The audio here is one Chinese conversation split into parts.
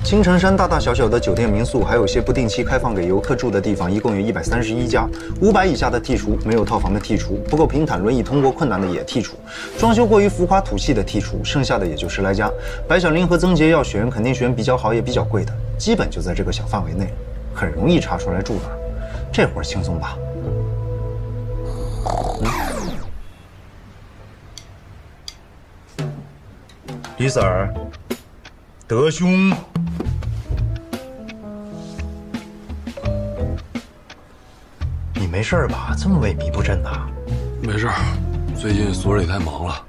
青城山大大小小的酒店民宿，还有些不定期开放给游客住的地方，一共有131家。500以下的剔除，没有套房的剔除，不够平坦轮椅通过困难的也剔除，装修过于浮夸土气的剔除，剩下的也就10来家。白小玲和曾洁要选，肯定选比较好也比较贵的，基本就在这个小范围内，很容易查出来住哪儿。这活儿轻松吧？李婶儿，德兄。 你没事吧？这么萎靡不振的？没事，最近所里太忙了。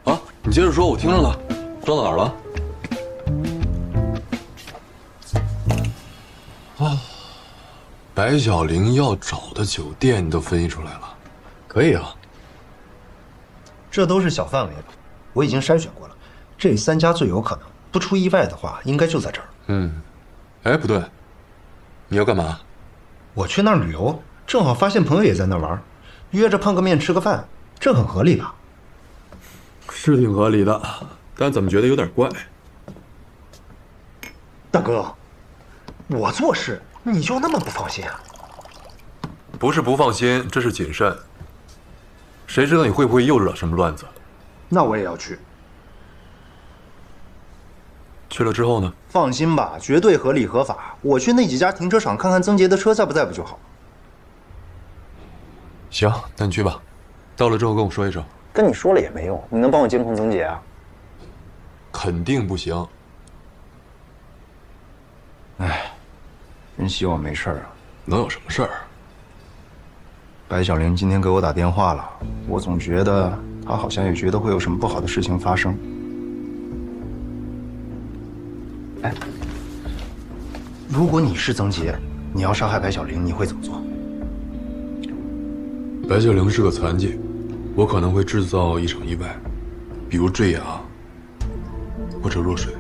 啊，你接着说，我听着呢。说到哪儿了？啊，白小玲要找的酒店你都分析出来了，可以啊。这都是小范围的，我已经筛选过了，这3家最有可能，不出意外的话，应该就在这儿。哎，不对，你要干嘛？我去那儿旅游。 正好发现朋友也在那玩，约着碰个面吃个饭，这很合理吧？是挺合理的，但怎么觉得有点怪？大哥，我做事你就那么不放心啊？不是不放心，这是谨慎。谁知道你会不会又惹什么乱子？那我也要去。去了之后呢？放心吧，绝对合理合法。我去那几家停车场看看曾洁的车在不在不就好。 行，那你去吧。到了之后跟我说一声。跟你说了也没用，你能帮我监控曾洁啊？肯定不行。哎，真希望没事啊。能有什么事儿？白小玲今天给我打电话了，我总觉得她好像也觉得会有什么不好的事情发生。哎，如果你是曾洁，你要杀害白小玲，你会怎么做？ 白小玲是个残疾，我可能会制造一场意外，比如坠崖或者落水。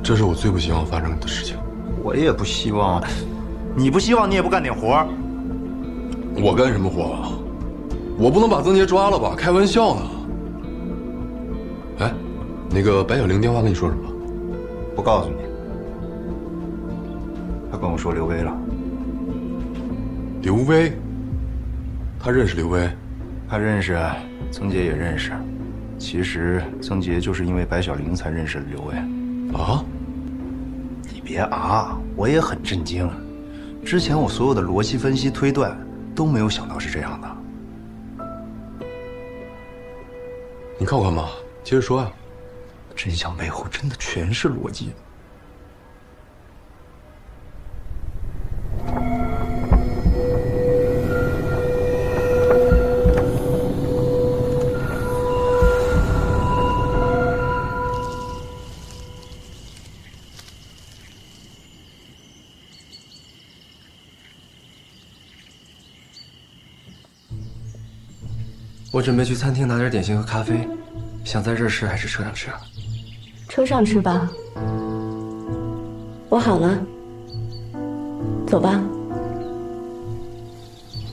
这是我最不希望发生的事情。我也不希望，你不希望，你也不干点活。我干什么活啊？我不能把曾洁抓了吧？开玩笑呢。哎，那个白小玲电话跟你说什么？不告诉你。 他跟我说刘威了。刘威，他认识刘威，他认识，曾洁也认识。其实曾洁就是因为白小玲才认识的刘威。啊？你别啊，我也很震惊。之前我所有的逻辑分析推断都没有想到是这样的。你看我干嘛？接着说呀。真相背后真的全是逻辑。 我准备去餐厅拿点点心和咖啡，想在这儿吃还是车上吃啊？车上吃吧。我好了，走吧。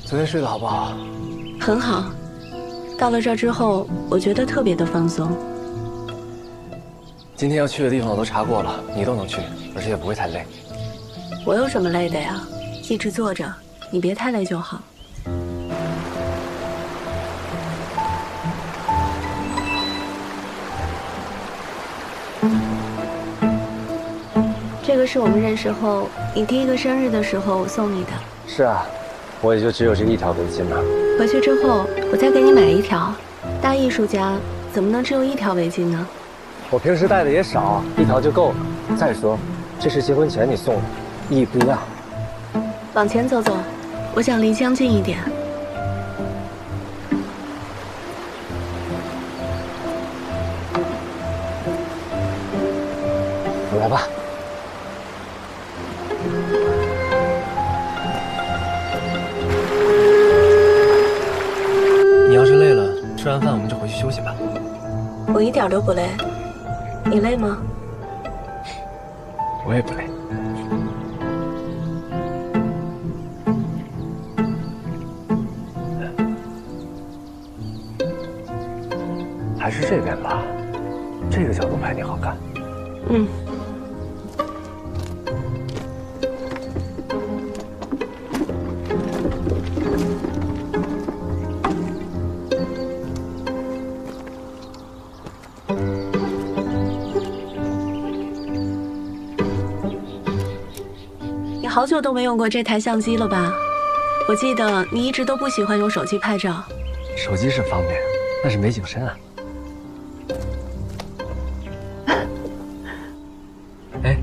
昨天睡得好不好？很好。到了这儿之后，我觉得特别的放松。今天要去的地方我都查过了，你都能去，而且也不会太累。我有什么累的呀？一直坐着，你别太累就好。 这个是我们认识后你第1个生日的时候我送你的。是啊，我也就只有这一条围巾了。回去之后我再给你买1条。大艺术家怎么能只有1条围巾呢？我平时戴的也少，1条就够了。再说，这是结婚前你送的，意义不一样。往前走走，我想离江近一点。来吧。 你要是累了，吃完饭我们就回去休息吧。我一点都不累，你累吗？我也不累。还是这边吧，这个角度拍你好看。嗯。你好久都没用过这台相机了吧？我记得你一直都不喜欢用手机拍照。手机是方便，但是没景深啊。哎，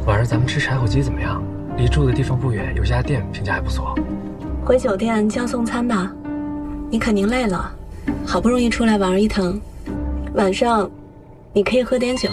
晚上咱们吃柴火鸡怎么样？离住的地方不远，有家店评价还不错。回酒店叫送餐吧，你肯定累了，好不容易出来玩一趟，晚上你可以喝点酒。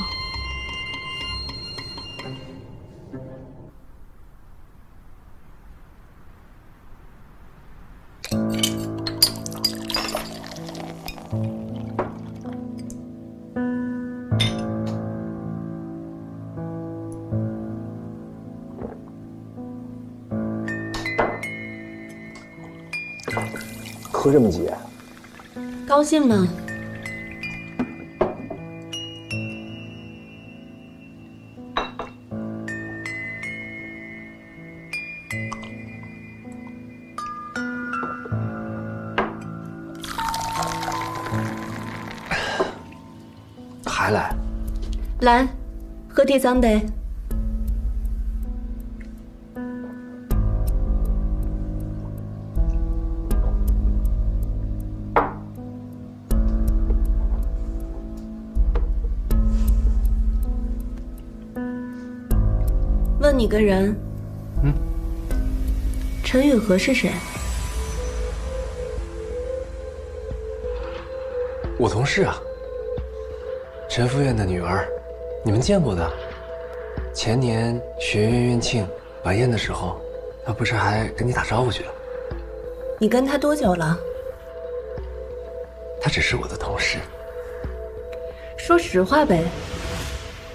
喝这么急？高兴吗？还来？来，喝第三杯。问你个人，陈雨禾是谁？我同事啊，陈副院的女儿，你们见过的。前年学院院庆晚宴的时候，她不是还跟你打招呼去了？你跟他多久了？她只是我的同事。说实话呗，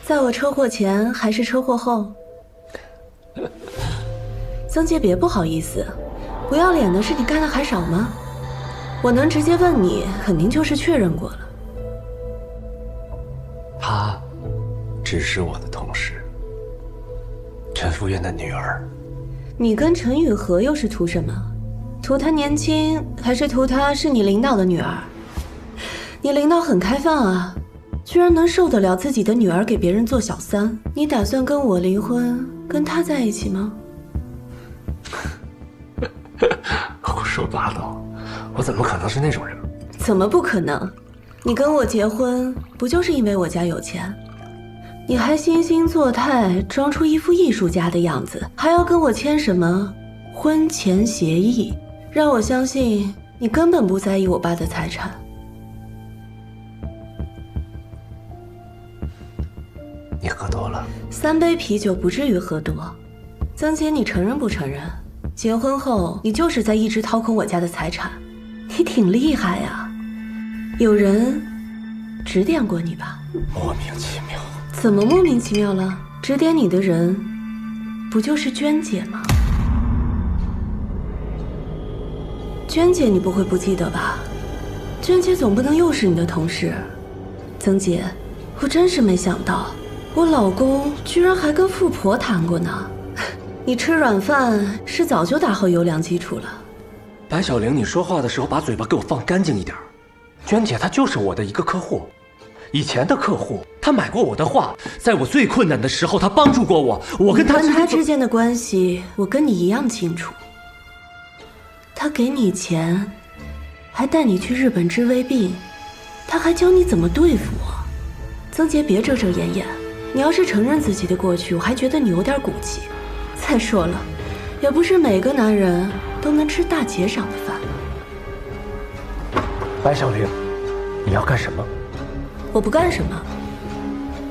在我车祸前还是车祸后？曾杰，别不好意思，不要脸的事你干的还少吗？我能直接问你，肯定就是确认过了。她只是我的同事，陈副院的女儿。你跟陈雨禾又是图什么？图她年轻，还是图她是你领导的女儿？你领导很开放啊，居然能受得了自己的女儿给别人做小三。你打算跟我离婚，跟她在一起吗？胡说八道，我怎么可能是那种人？怎么不可能？你跟我结婚不就是因为我家有钱？你还惺惺作态，装出一副艺术家的样子，还要跟我签什么婚前协议，让我相信你根本不在意我爸的财产。你喝多了，3杯啤酒不至于喝多。曾姐，你承认不承认？结婚后你就是在一直掏空我家的财产，你挺厉害呀。有人指点过你吧？莫名其妙。怎么莫名其妙了？指点你的人不就是娟姐吗？娟姐你不会不记得吧？娟姐总不能又是你的同事。曾姐，我真是没想到，我老公居然还跟富婆谈过呢。你吃软饭是早就打好优良基础了。白小玲，你说话的时候把嘴巴给我放干净一点。娟姐她就是我的一个客户，以前的客户，她买过我的画，在我最困难的时候，她帮助过我。我跟她之间的关系，我跟你一样清楚。他给你钱，还带你去日本治胃病，他还教你怎么对付我。曾杰，别遮遮掩掩，你要是承认自己的过去，我还觉得你有点骨气。再说了，也不是每个男人都能吃大姐赏的饭。白小玲，你要干什么？我不干什么，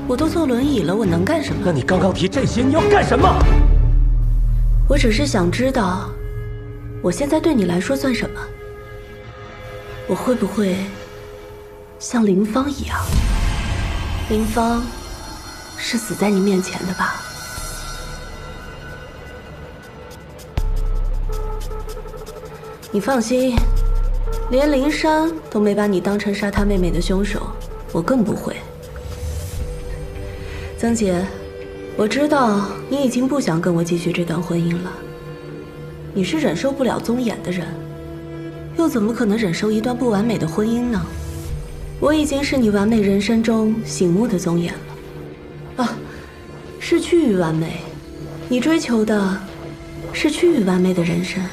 我都坐轮椅了，我能干什么？那你刚刚提这些，你要干什么？我只是想知道，我现在对你来说算什么？我会不会像林芳一样？林芳是死在你面前的吧？你放心，连林珊都没把你当成杀他妹妹的凶手，我更不会。曾洁，我知道你已经不想跟我继续这段婚姻了。你是忍受不了宗衍的人，又怎么可能忍受一段不完美的婚姻呢？我已经是你完美人生中醒目的宗衍了。啊，是趋于完美，你追求的是趋于完美的人生。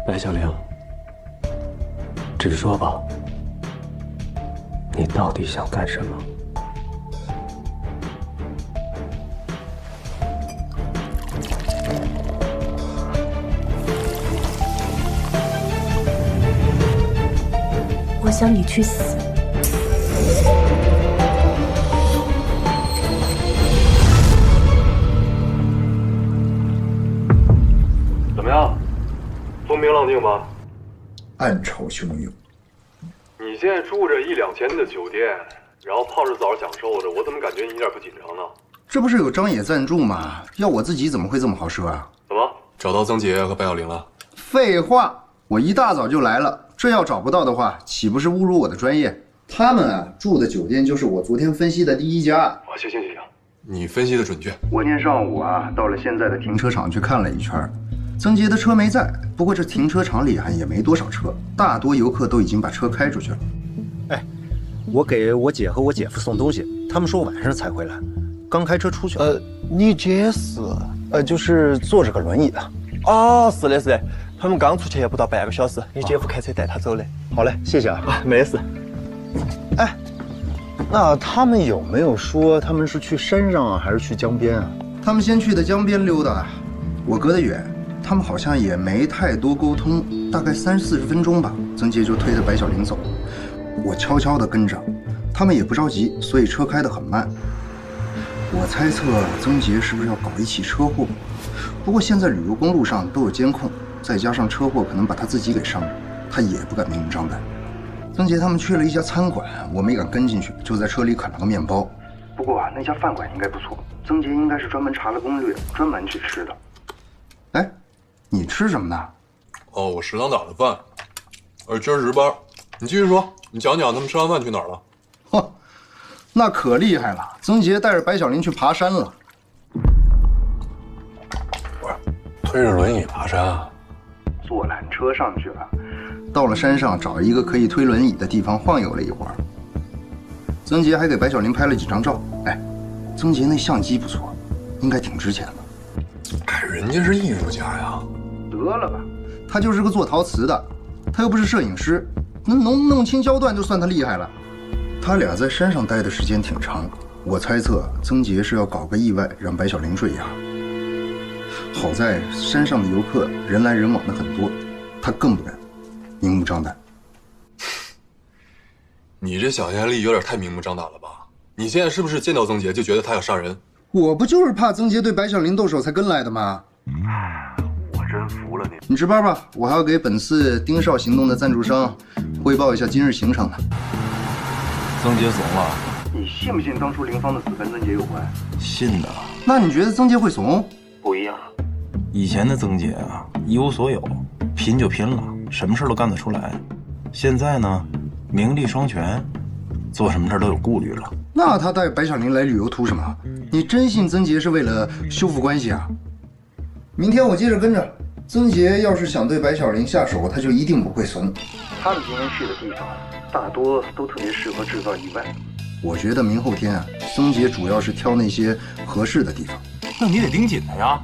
白小玲，直说吧，你到底想干什么？我想你去死。怎么样？风平浪静吧？暗潮汹涌。你现在住着1、2千的酒店，然后泡着澡享受着，我怎么感觉你一点不紧张呢？这不是有张野赞助吗？要我自己怎么会这么好奢啊？怎么找到曾洁和白小玲了？废话，我一大早就来了。这要找不到的话，岂不是侮辱我的专业？他们啊住的酒店就是我昨天分析的第一家。啊，行，你分析的准确。我今天上午啊到了现在的停车场去看了一圈，曾洁的车没在，不过这停车场里也没多少车，大多游客都已经把车开出去了。哎，我给我姐和我姐夫送东西，他们说晚上才回来，刚开车出去了。你姐是？就是坐着个轮椅的。哦，是的，他们刚出去也不到半个小时，你姐夫开车带他走的。好嘞，谢谢啊。没事。哎，那他们有没有说他们是去山上啊，还是去江边啊？他们先去的江边溜达，我隔得远，他们好像也没太多沟通，大概30、40分钟吧，曾洁就推着白小玲走，我悄悄地跟着，他们也不着急，所以车开得很慢。我猜测曾洁是不是要搞一起车祸？不过现在旅游公路上都有监控，再加上车祸可能把他自己给伤了，他也不敢明目张胆。曾洁他们去了一家餐馆，我没敢跟进去，就在车里啃了个面包。不过那家饭馆应该不错，曾洁应该是专门查了攻略，专门去吃的。哎，你吃什么呢？哦，我食堂打的饭，今儿值班。你继续说，你讲讲他们吃完饭去哪儿了？嚯，那可厉害了！曾洁带着白小玲去爬山了。不是，推着轮椅爬山啊？坐缆车上去了，到了山上找一个可以推轮椅的地方晃悠了一会儿。曾洁还给白小玲拍了几张照。哎，曾洁那相机不错，应该挺值钱的。哎，人家是艺术家呀。得了吧，他就是个做陶瓷的，他又不是摄影师，能弄清焦段就算他厉害了。他俩在山上待的时间挺长，我猜测曾洁是要搞个意外让白小玲坠崖。好在山上的游客人来人往的很多，他更不敢明目张胆。你这想象力有点太明目张胆了吧？你现在是不是见到曾洁就觉得他要杀人？我不就是怕曾洁对白小玲动手才跟来的吗？我真服了你。你值班吧，我还要给本次盯梢行动的赞助商汇报一下今日行程呢。曾洁怂了？你信不信当初林芳的死跟曾洁有关？信的。那你觉得曾洁会怂？不一样。以前的曾洁啊，一无所有，拼就拼了，什么事都干得出来。现在呢，名利双全，做什么事都有顾虑了。那他带白小玲来旅游图什么？你真信曾洁是为了修复关系啊？明天我接着跟着。曾洁要是想对白小玲下手，他就一定不会怂。他们今天去的地方，大多都特别适合制造意外。我觉得明后天啊，曾洁主要是挑那些合适的地方。那你得盯紧他呀。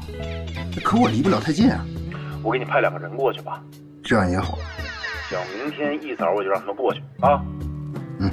可我离不了太近啊。我给你派2个人过去吧。这样也好。行，明天一早我就让他们过去啊。嗯。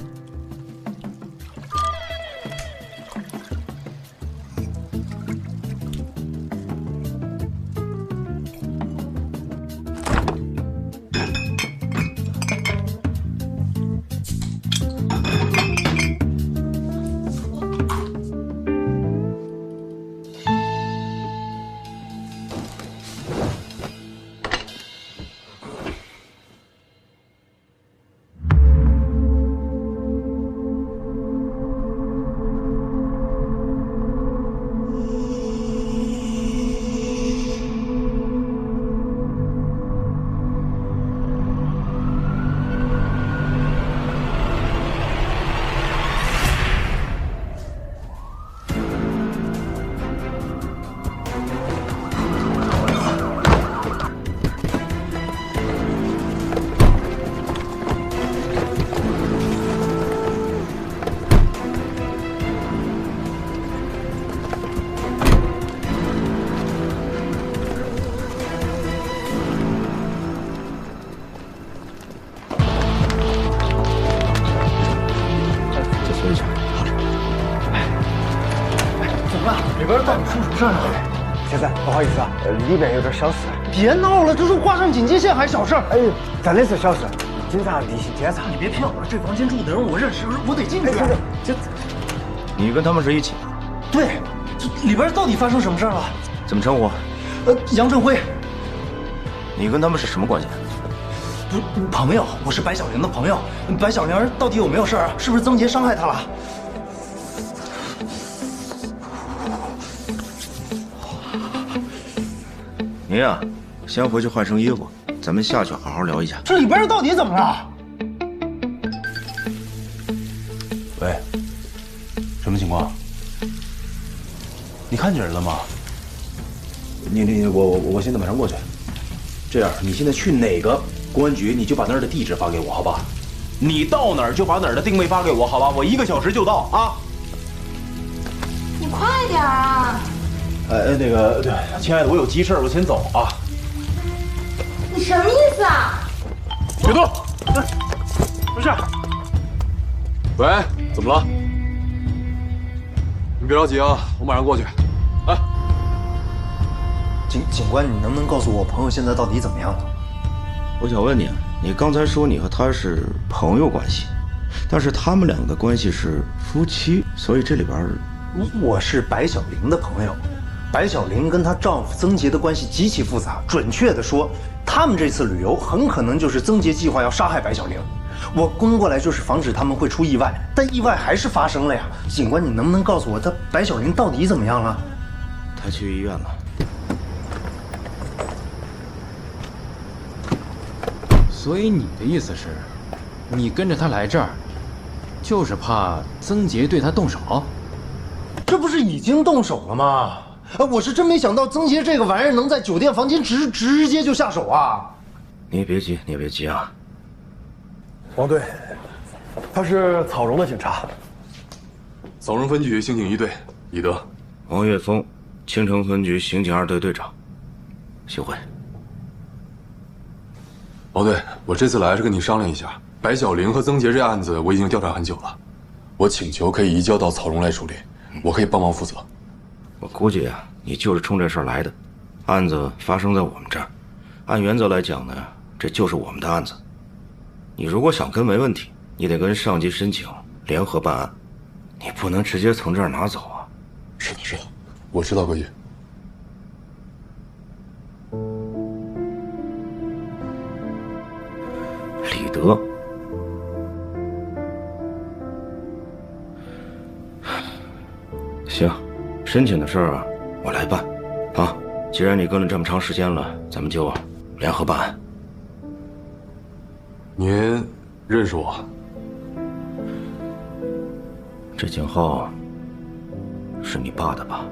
边到底出什么事儿了？先生，不好意思啊，里边有点小事。别闹了，这都挂上警戒线还小事？哎呦，真的是小事，警察例行检查。你别骗我了，这房间住的人我认识，我得进去。这，你跟他们是一起？对，这里边到底发生什么事儿了？怎么称呼？杨振辉。你跟他们是什么关系？不，朋友，我是白小玲的朋友。白小玲到底有没有事儿？是不是曾杰伤害她了？你呀，先回去换身衣服，咱们下去好好聊一下。这里边到底怎么了？喂，什么情况？你看见人了吗？我现在马上过去。这样，你现在去哪个公安局，你就把那儿的地址发给我，好吧？你到哪儿就把哪儿的定位发给我，好吧？我1个小时就到啊。你快点啊！那个，对，亲爱的，我有急事，我先走啊。你什么意思啊？别动！没事。喂，怎么了？你别着急啊，我马上过去。来，警官，你能不能告诉我朋友现在到底怎么样了？我想问你，你刚才说你和他是朋友关系，但是他们两个的关系是夫妻，所以这里边……我是白小玲的朋友，白小玲跟她丈夫曾杰的关系极其复杂。准确的说，他们这次旅游很可能就是曾杰计划要杀害白小玲。我跟过来就是防止他们会出意外，但意外还是发生了呀。警官，你能不能告诉我，白小玲到底怎么样了？他去医院了。所以你的意思是，你跟着他来这儿，就是怕曾杰对他动手？这不是已经动手了吗？我是真没想到曾杰这个玩意儿能在酒店房间直接就下手啊！你也别急，你也别急啊。王队，他是草荣的警察。枣荣分局刑警1队李德。王岳峰，青城分局刑警2队队长。幸会。王队，我这次来是跟你商量一下，白小玲和曾杰这案子我已经调查很久了，我请求可以移交到草荣来处理，我可以帮忙负责。我估计啊，你就是冲这事儿来的。案子发生在我们这儿，按原则来讲呢，这就是我们的案子。你如果想跟没问题，你得跟上级申请联合办案，你不能直接从这儿拿走啊。是的，我知道规矩。李德，行，申请的事儿啊，我来办。啊，既然你跟了这么长时间了，咱们就联合办案。您认识我？这警号是你爸的吧？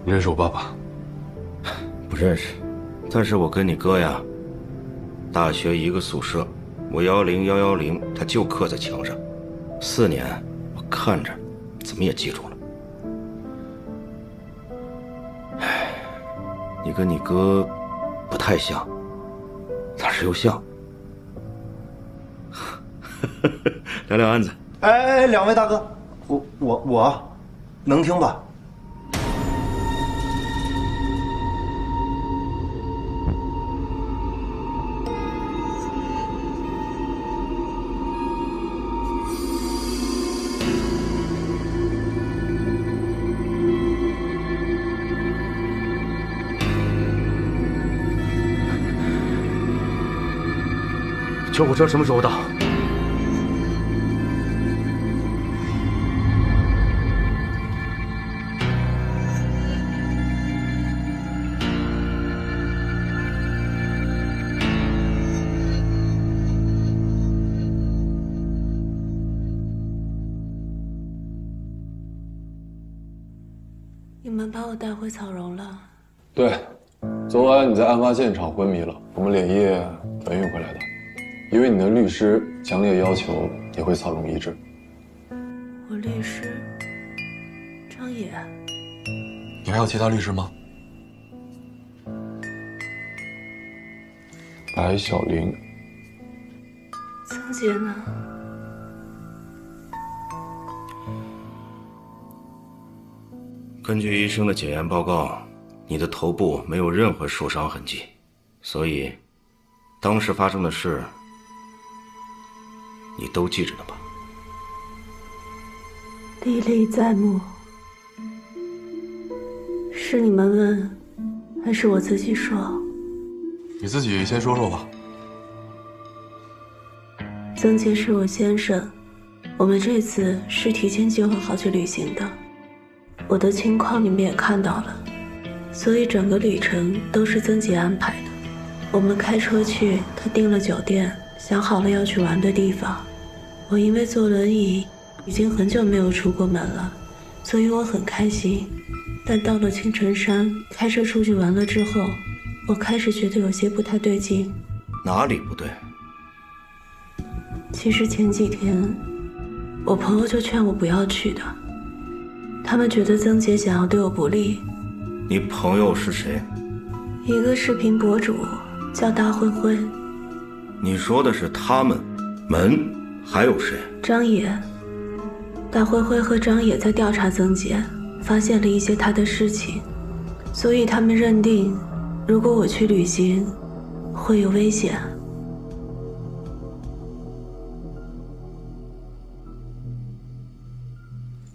你认识我爸爸？不认识，但是我跟你哥呀，大学一个宿舍，我10110，他就刻在墙上，4年，我看着怎么也记住了。唉，你跟你哥不太像，但是又像。聊聊案子。哎，两位大哥，我能听吧？救护车什么时候到？你们把我带回草荣了？对，昨晚你在案发现场昏迷了，我们连夜转运回来的。因为你的律师强烈要求你回草荣医治。我律师张野。你还有其他律师吗？白小玲。曾杰呢？根据医生的检验报告，你的头部没有任何受伤痕迹，所以当时发生的事你都记着呢吧？历历在目。是你们问，还是我自己说？你自己先说说吧。曾杰是我先生，我们这次是提前计划好去旅行的。我的情况你们也看到了，所以整个旅程都是曾杰安排的。我们开车去，他订了酒店，想好了要去玩的地方。我因为坐轮椅，已经很久没有出过门了，所以我很开心。但到了青城山，开车出去玩了之后，我开始觉得有些不太对劲。哪里不对？其实前几天，我朋友就劝我不要去的。他们觉得曾杰想要对我不利。你朋友是谁？一个视频博主，叫大灰灰。你说的是他们？还有谁？张野。大灰灰和张野在调查曾杰，发现了一些他的事情，所以他们认定，如果我去旅行，会有危险。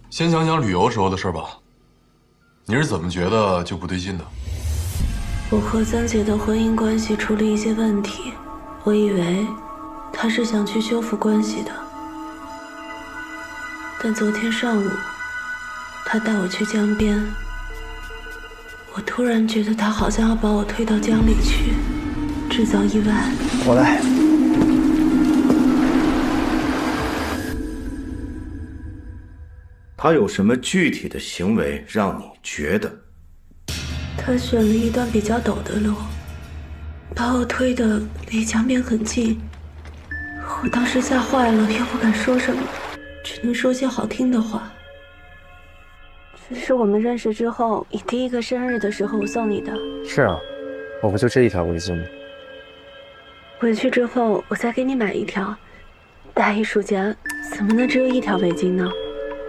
先讲讲旅游时候的事吧。你是怎么觉得就不对劲的？我和曾杰的婚姻关系出了一些问题，我以为他是想去修复关系的。但昨天上午，他带我去江边，我突然觉得他好像要把我推到江里去，制造意外。我来。他有什么具体的行为让你觉得？他选了一段比较陡的路，把我推得离江边很近。我当时吓坏了，又不敢说什么，只能说些好听的话。这是我们认识之后，你第一个生日的时候我送你的。是啊，我不就这一条围巾吗？回去之后我再给你买一条。大艺术家怎么能只有一条围巾呢？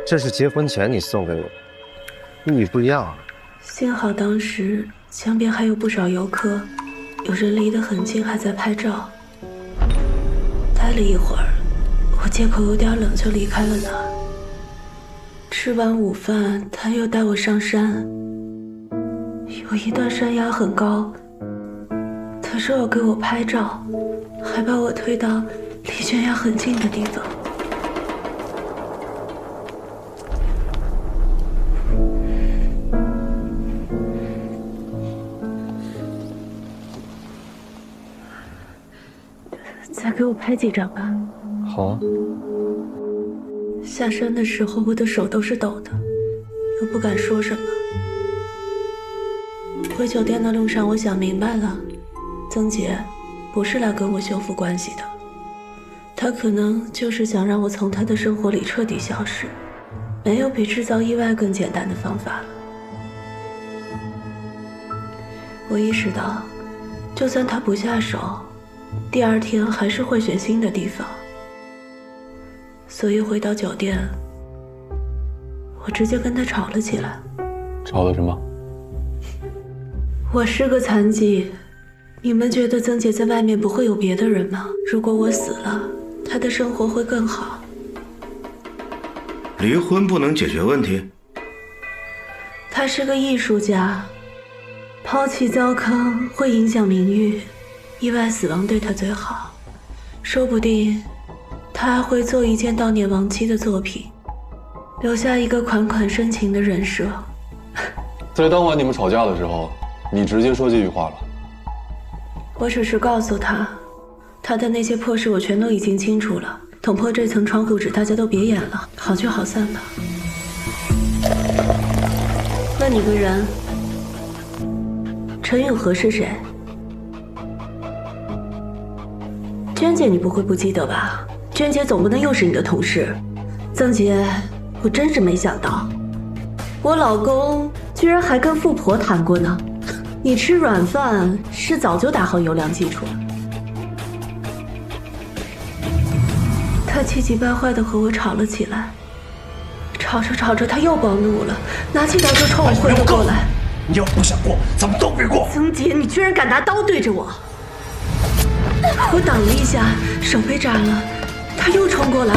这是结婚前你送给我的，意义不一样啊。幸好当时江边还有不少游客，有人离得很近还在拍照。待了一会儿，我借口有点冷就离开了他。吃完午饭，他又带我上山，有一段山崖很高，他说要给我拍照，还把我推到离悬崖很近的地方。再给我拍几张吧。好啊。下山的时候，我的手都是抖的，又不敢说什么。回酒店的路上，我想明白了，曾杰不是来跟我修复关系的，他可能就是想让我从他的生活里彻底消失。没有比制造意外更简单的方法了。我意识到，就算他不下手，第二天还是会选新的地方。所以回到酒店，我直接跟他吵了起来。吵了什么？我是个残疾，你们觉得曾杰在外面不会有别的人吗？如果我死了，他的生活会更好。离婚不能解决问题？他是个艺术家，抛弃糟糠会影响名誉，意外死亡对他最好。说不定他还会做一件悼念亡妻的作品，留下一个款款深情的人设。在当晚你们吵架的时候，你直接说这句话了。我只是告诉他，他的那些破事我全都已经清楚了，捅破这层窗户纸，大家都别演了，好聚好散吧。问你个人，陈永和是谁？娟姐你不会不记得吧？娟姐总不能又是你的同事。曾杰，我真是没想到，我老公居然还跟富婆谈过呢。你吃软饭是早就打好优良基础了。他气急败坏地和我吵了起来，吵着吵着，他又暴怒了，拿起刀就冲我挥了过来。你要不想过，咱们都别过。曾杰，你居然敢拿刀对着我！我挡了一下，手被斩了，他又冲过来，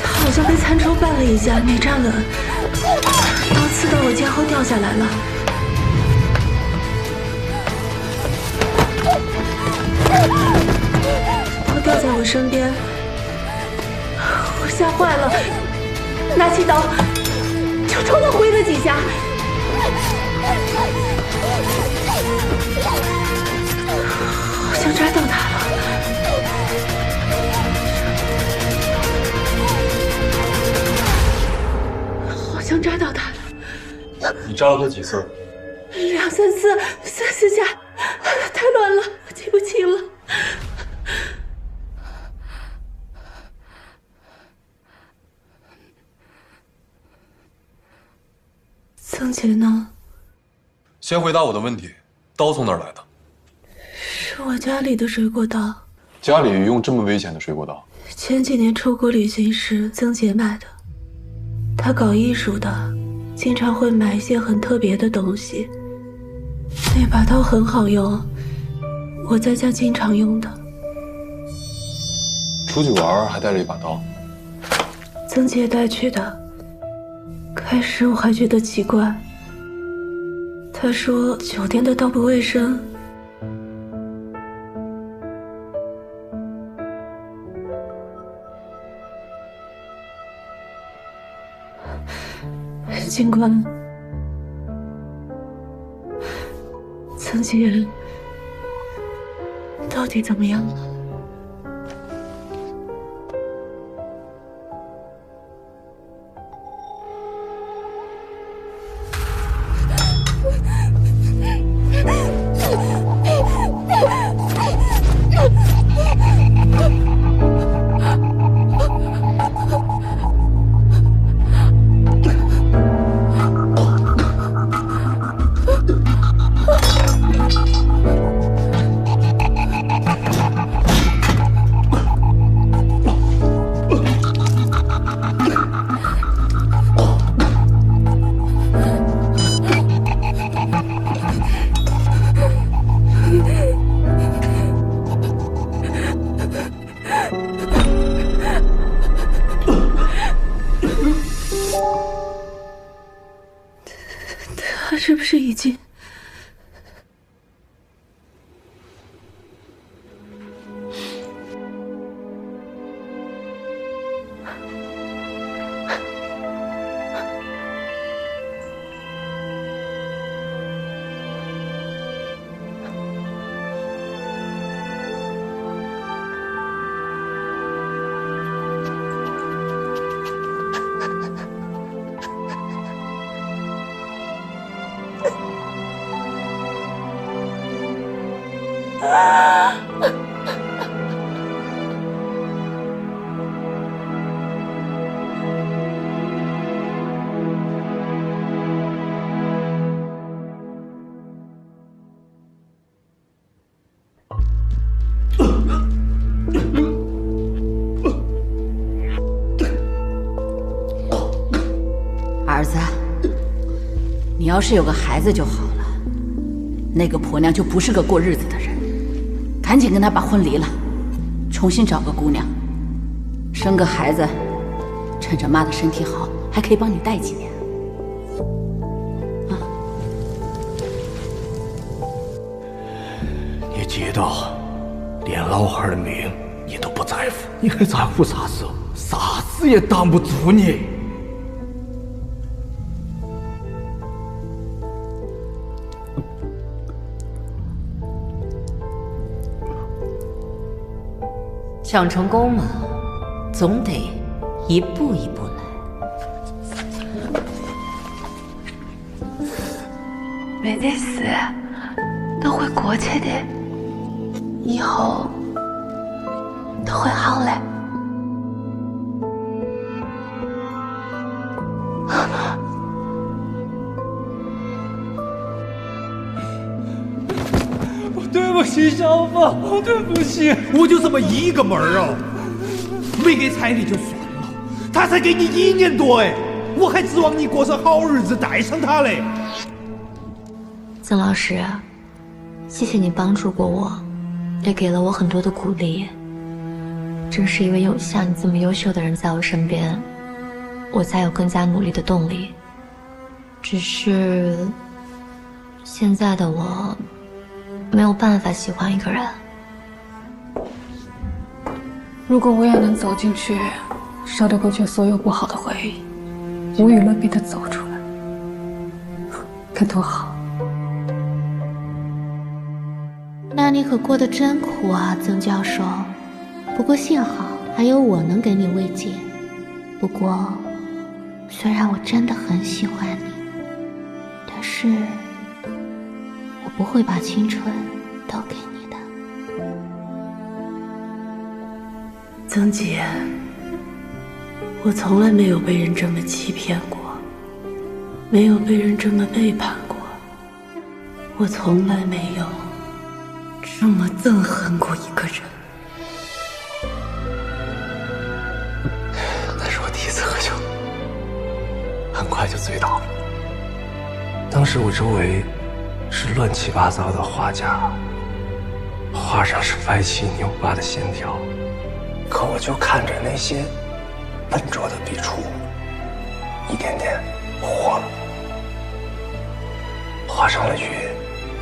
他好像被餐桌绊了一下，没站稳，刀刺到我肩后掉下来了。刀掉在我身边，我吓坏了，拿起刀就冲他挥了几下。好像抓到他了，好像抓到他了。你扎了他几次？2、3次，3、4下，太乱了，我记不清了。曾杰呢？先回答我的问题，刀从哪儿来的？是我家里的水果刀。家里用这么危险的水果刀？前几年出国旅行时，曾杰买的。他搞艺术的，经常会买一些很特别的东西。那把刀很好用，我在家经常用的。出去玩还带了一把刀？曾杰带去的。开始我还觉得奇怪，他说酒店的刀不卫生。警官，曾杰到底怎么样了？他是不是已经……儿子，你要是有个孩子就好了，那个婆娘就不是个过日子的人，赶紧跟她把婚离了，重新找个姑娘，生个孩子，趁着妈的身体好，还可以帮你带几年。你知道，连老汉的命你都不在乎，你还在乎啥事？啥事也挡不住你。想成功嘛，总得一步一步来。没得事，都会过去的，以后都会好嘞。对不起，小芳，对不起，我就这么一个门儿啊，没给彩礼就算了，他才给你1年多哎。我还指望你过上好日子带上他嘞。曾老师，谢谢你帮助过我，也给了我很多的鼓励。正是因为有像你这么优秀的人在我身边，我才有更加努力的动力。只是现在的我没有办法喜欢一个人。如果我也能走进去，烧得过去所有不好的回忆，无与伦比的走出来，该多好！那你可过得真苦啊，曾教授。不过幸好还有我能给你慰藉。不过，虽然我真的很喜欢你，但是我不会把青春都给你的。曾姐，我从来没有被人这么欺骗过，没有被人这么背叛过，我从来没有这么憎恨过一个人。那是我第一次喝酒，很快就醉倒了。当时我周围是乱七八糟的画架，画上是歪七扭八的线条，可我就看着那些笨拙的笔触，一点点活了。画上了雨，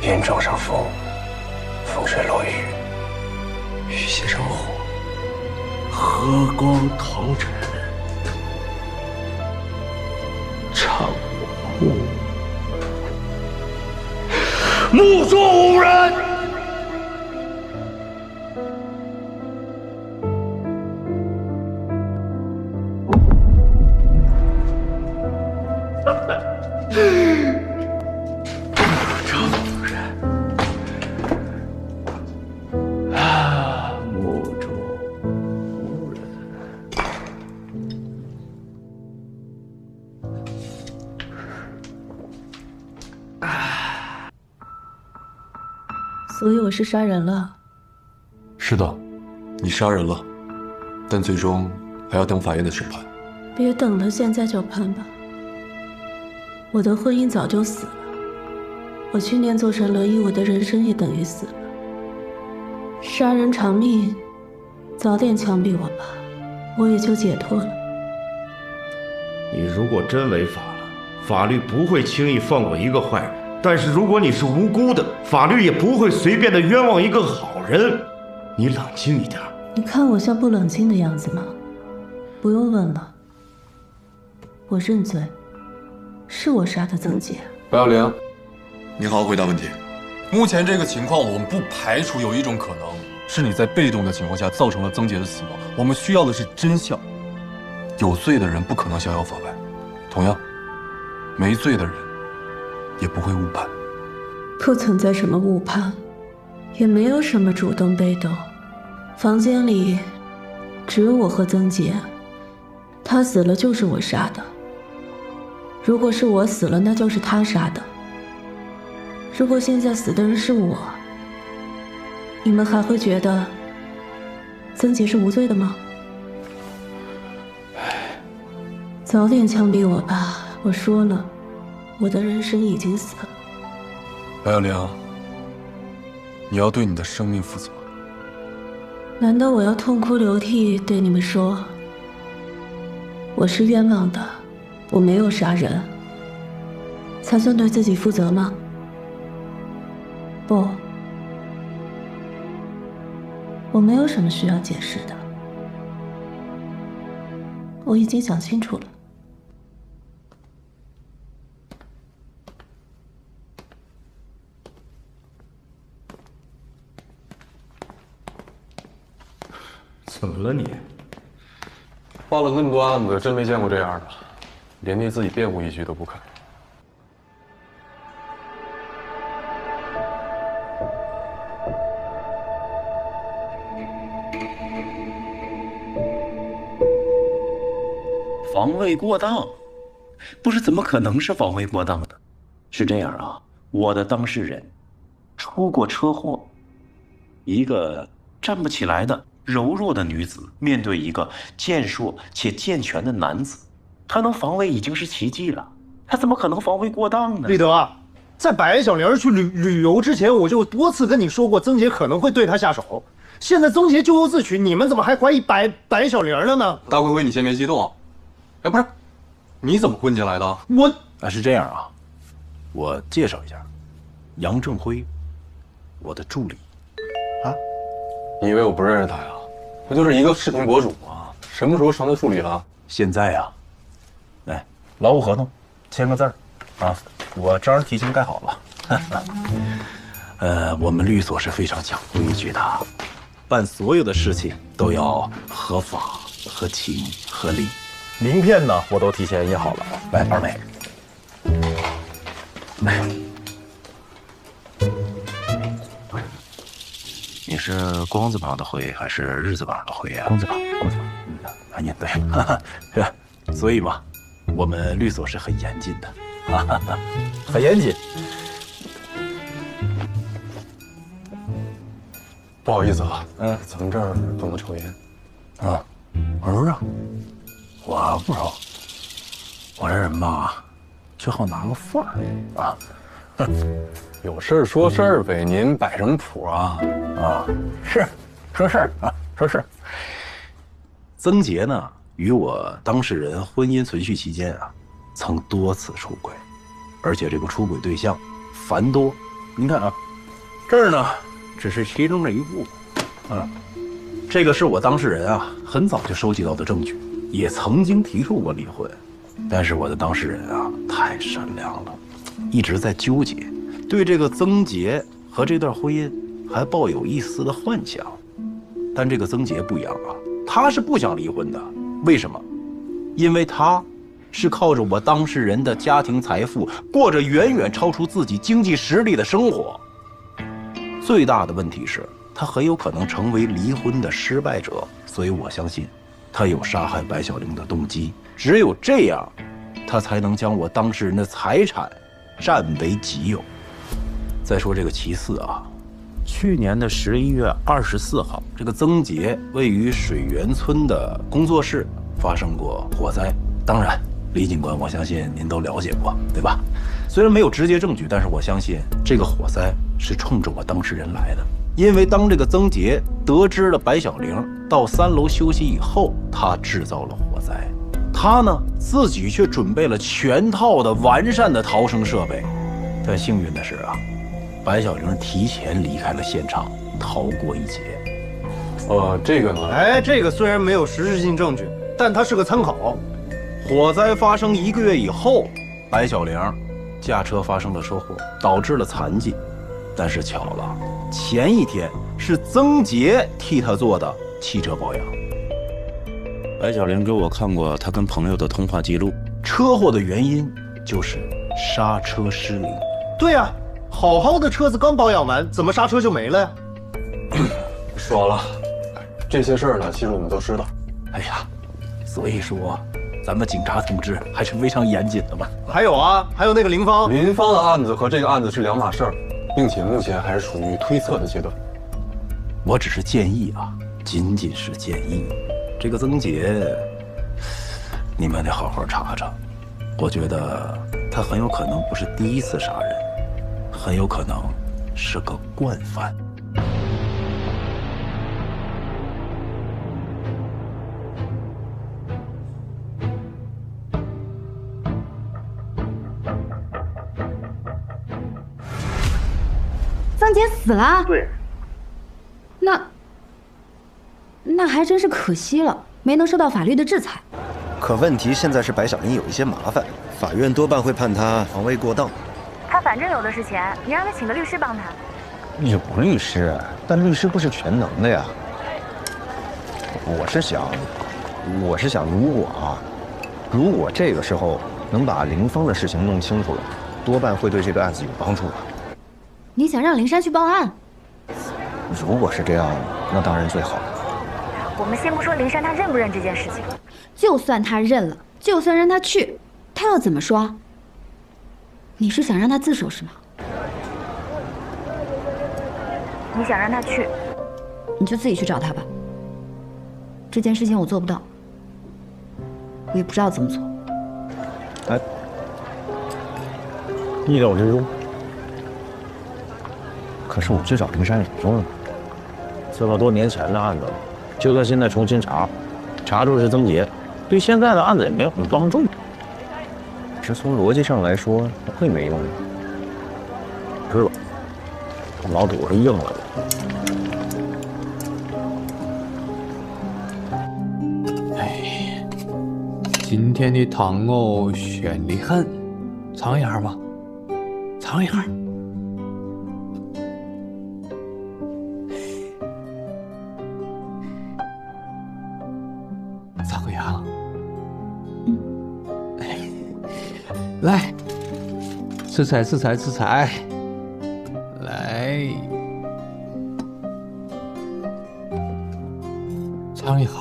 云撞上风，风吹落雨，雨写成火，和光同尘，唱我目中无人。所以我是杀人了。是的，你杀人了，但最终还要等法院的审判。别等了，现在就判吧。我的婚姻早就死了，我去年坐成轮椅，我的人生也等于死了。杀人偿命，早点枪毙我吧，我也就解脱了。你如果真违法了，法律不会轻易放过一个坏人。但是如果你是无辜的，法律也不会随便的冤枉一个好人。你冷静一点。你看我像不冷静的样子吗？不用问了，我认罪，是我杀的曾姐。白小玲，你好好回答问题。目前这个情况，我们不排除有一种可能是你在被动的情况下造成了曾洁的死亡。我们需要的是真相。有罪的人不可能逍遥法外，同样，没罪的人也不会误判。不存在什么误判，也没有什么主动被动。房间里只有我和曾洁，他死了就是我杀的。如果是我死了，那就是他杀的。如果现在死的人是我，你们还会觉得曾洁是无罪的吗？早点枪毙我吧，我说了，我的人生已经死了。白小玲，你要对你的生命负责。难道我要痛哭流涕对你们说，我是冤枉的，我没有杀人，才算对自己负责吗？不，我没有什么需要解释的，我已经想清楚了。怎么了你？报了那么多案子，真没见过这样的，连替自己辩护一句都不肯。防卫过当？不是，怎么可能是防卫过当的？是这样啊，我的当事人出过车祸，一个站不起来的柔弱的女子面对一个健硕且健全的男子，他能防卫已经是奇迹了，他怎么可能防卫过当呢？立德，在白小玲去旅游之前，我就多次跟你说过，曾杰可能会对她下手。现在曾杰咎由自取，你们怎么还怀疑白小玲了呢？大灰灰，你先别激动啊！哎，不是，你怎么混进来的？是这样啊，我介绍一下，杨正辉，我的助理。啊？你以为我不认识他呀？他就是一个视频博主啊，什么时候成他助理了？现在呀，来，劳务合同，签个字儿，啊，我章提前盖好了。我们律所是非常讲规矩的，办所有的事情都要合法、合情、合理。名片呢，我都提前印好了。来，二妹，来，你是光字旁的辉还是日字旁的辉呀？光字旁。您对，是吧？所以嘛，我们律所是很严谨的，很严谨。不好意思啊，咱们这儿不能抽烟。啊，啊，我不抽。我这人吧，就好拿个范儿啊。有事儿说事儿呗，您摆什么谱啊？啊，是，说事儿啊，说事儿。曾杰呢，与我当事人婚姻存续期间啊，曾多次出轨，而且这个出轨对象繁多。您看啊，这儿呢只是其中的一部分啊。这个是我当事人啊很早就收集到的证据，也曾经提出过离婚，但是我的当事人啊太善良了，一直在纠结，对这个曾杰和这段婚姻还抱有一丝的幻想。但这个曾杰不一样啊。他是不想离婚的，为什么？因为他是靠着我当事人的家庭财富，过着远远超出自己经济实力的生活。最大的问题是，他很有可能成为离婚的失败者，所以我相信，他有杀害白小玲的动机。只有这样，他才能将我当事人的财产占为己有。再说这个其次啊。去年的11月24号，这个曾杰位于水源村的工作室发生过火灾。当然，李警官，我相信您都了解过，对吧？虽然没有直接证据，但是我相信这个火灾是冲着我当事人来的。因为当这个曾杰得知了白小玲到3楼休息以后，他制造了火灾。他呢，自己却准备了全套的完善的逃生设备。但幸运的是啊，白小玲提前离开了现场，逃过一劫。这个呢？哎，这个虽然没有实质性证据，但它是个参考。火灾发生1个月以后，白小玲驾车发生了车祸，导致了残疾。但是巧了，前一天是曾杰替她做的汽车保养。白小玲给我看过她跟朋友的通话记录，车祸的原因就是刹车失灵。对呀。好好的车子刚保养完，怎么刹车就没了呀？说了，这些事儿呢，其实我们都知道。哎呀，所以说，咱们警察同志还是非常严谨的嘛。还有啊，还有那个林芳的案子和这个案子是两码事儿，并且目前还是属于推测的阶段。我只是建议啊，仅仅是建议。这个曾杰，你们得好好查查。我觉得他很有可能不是第一次杀人。很有可能是个惯犯。曾杰死了？对。那还真是可惜了，没能受到法律的制裁。可问题现在是白小玲有一些麻烦，法院多半会判她防卫过当。他反正有的是钱，你让他请个律师帮他。有律师，但律师不是全能的呀。我是想，如果这个时候能把林芳的事情弄清楚了，多半会对这个案子有帮助的。你想让林珊去报案？如果是这样，那当然最好。我们先不说林珊她认不认这件事情，就算她认了，就算让她去，她要怎么说？你是想让她自首是吗？你想让她去，你就自己去找她吧。这件事情我做不到，我也不知道怎么做。哎，意料之中。可是我去找灵山有用吗？这么多年前的案子，就算现在重新查出是曾杰，对现在的案子也没有什么帮助。是从逻辑上来说，会没用吗？是吧？老赌是硬了的。哎，今天的糖藕咸得很，尝一下吧，尝一下。咋个样？来，吃菜吃菜吃菜，来，尝一下。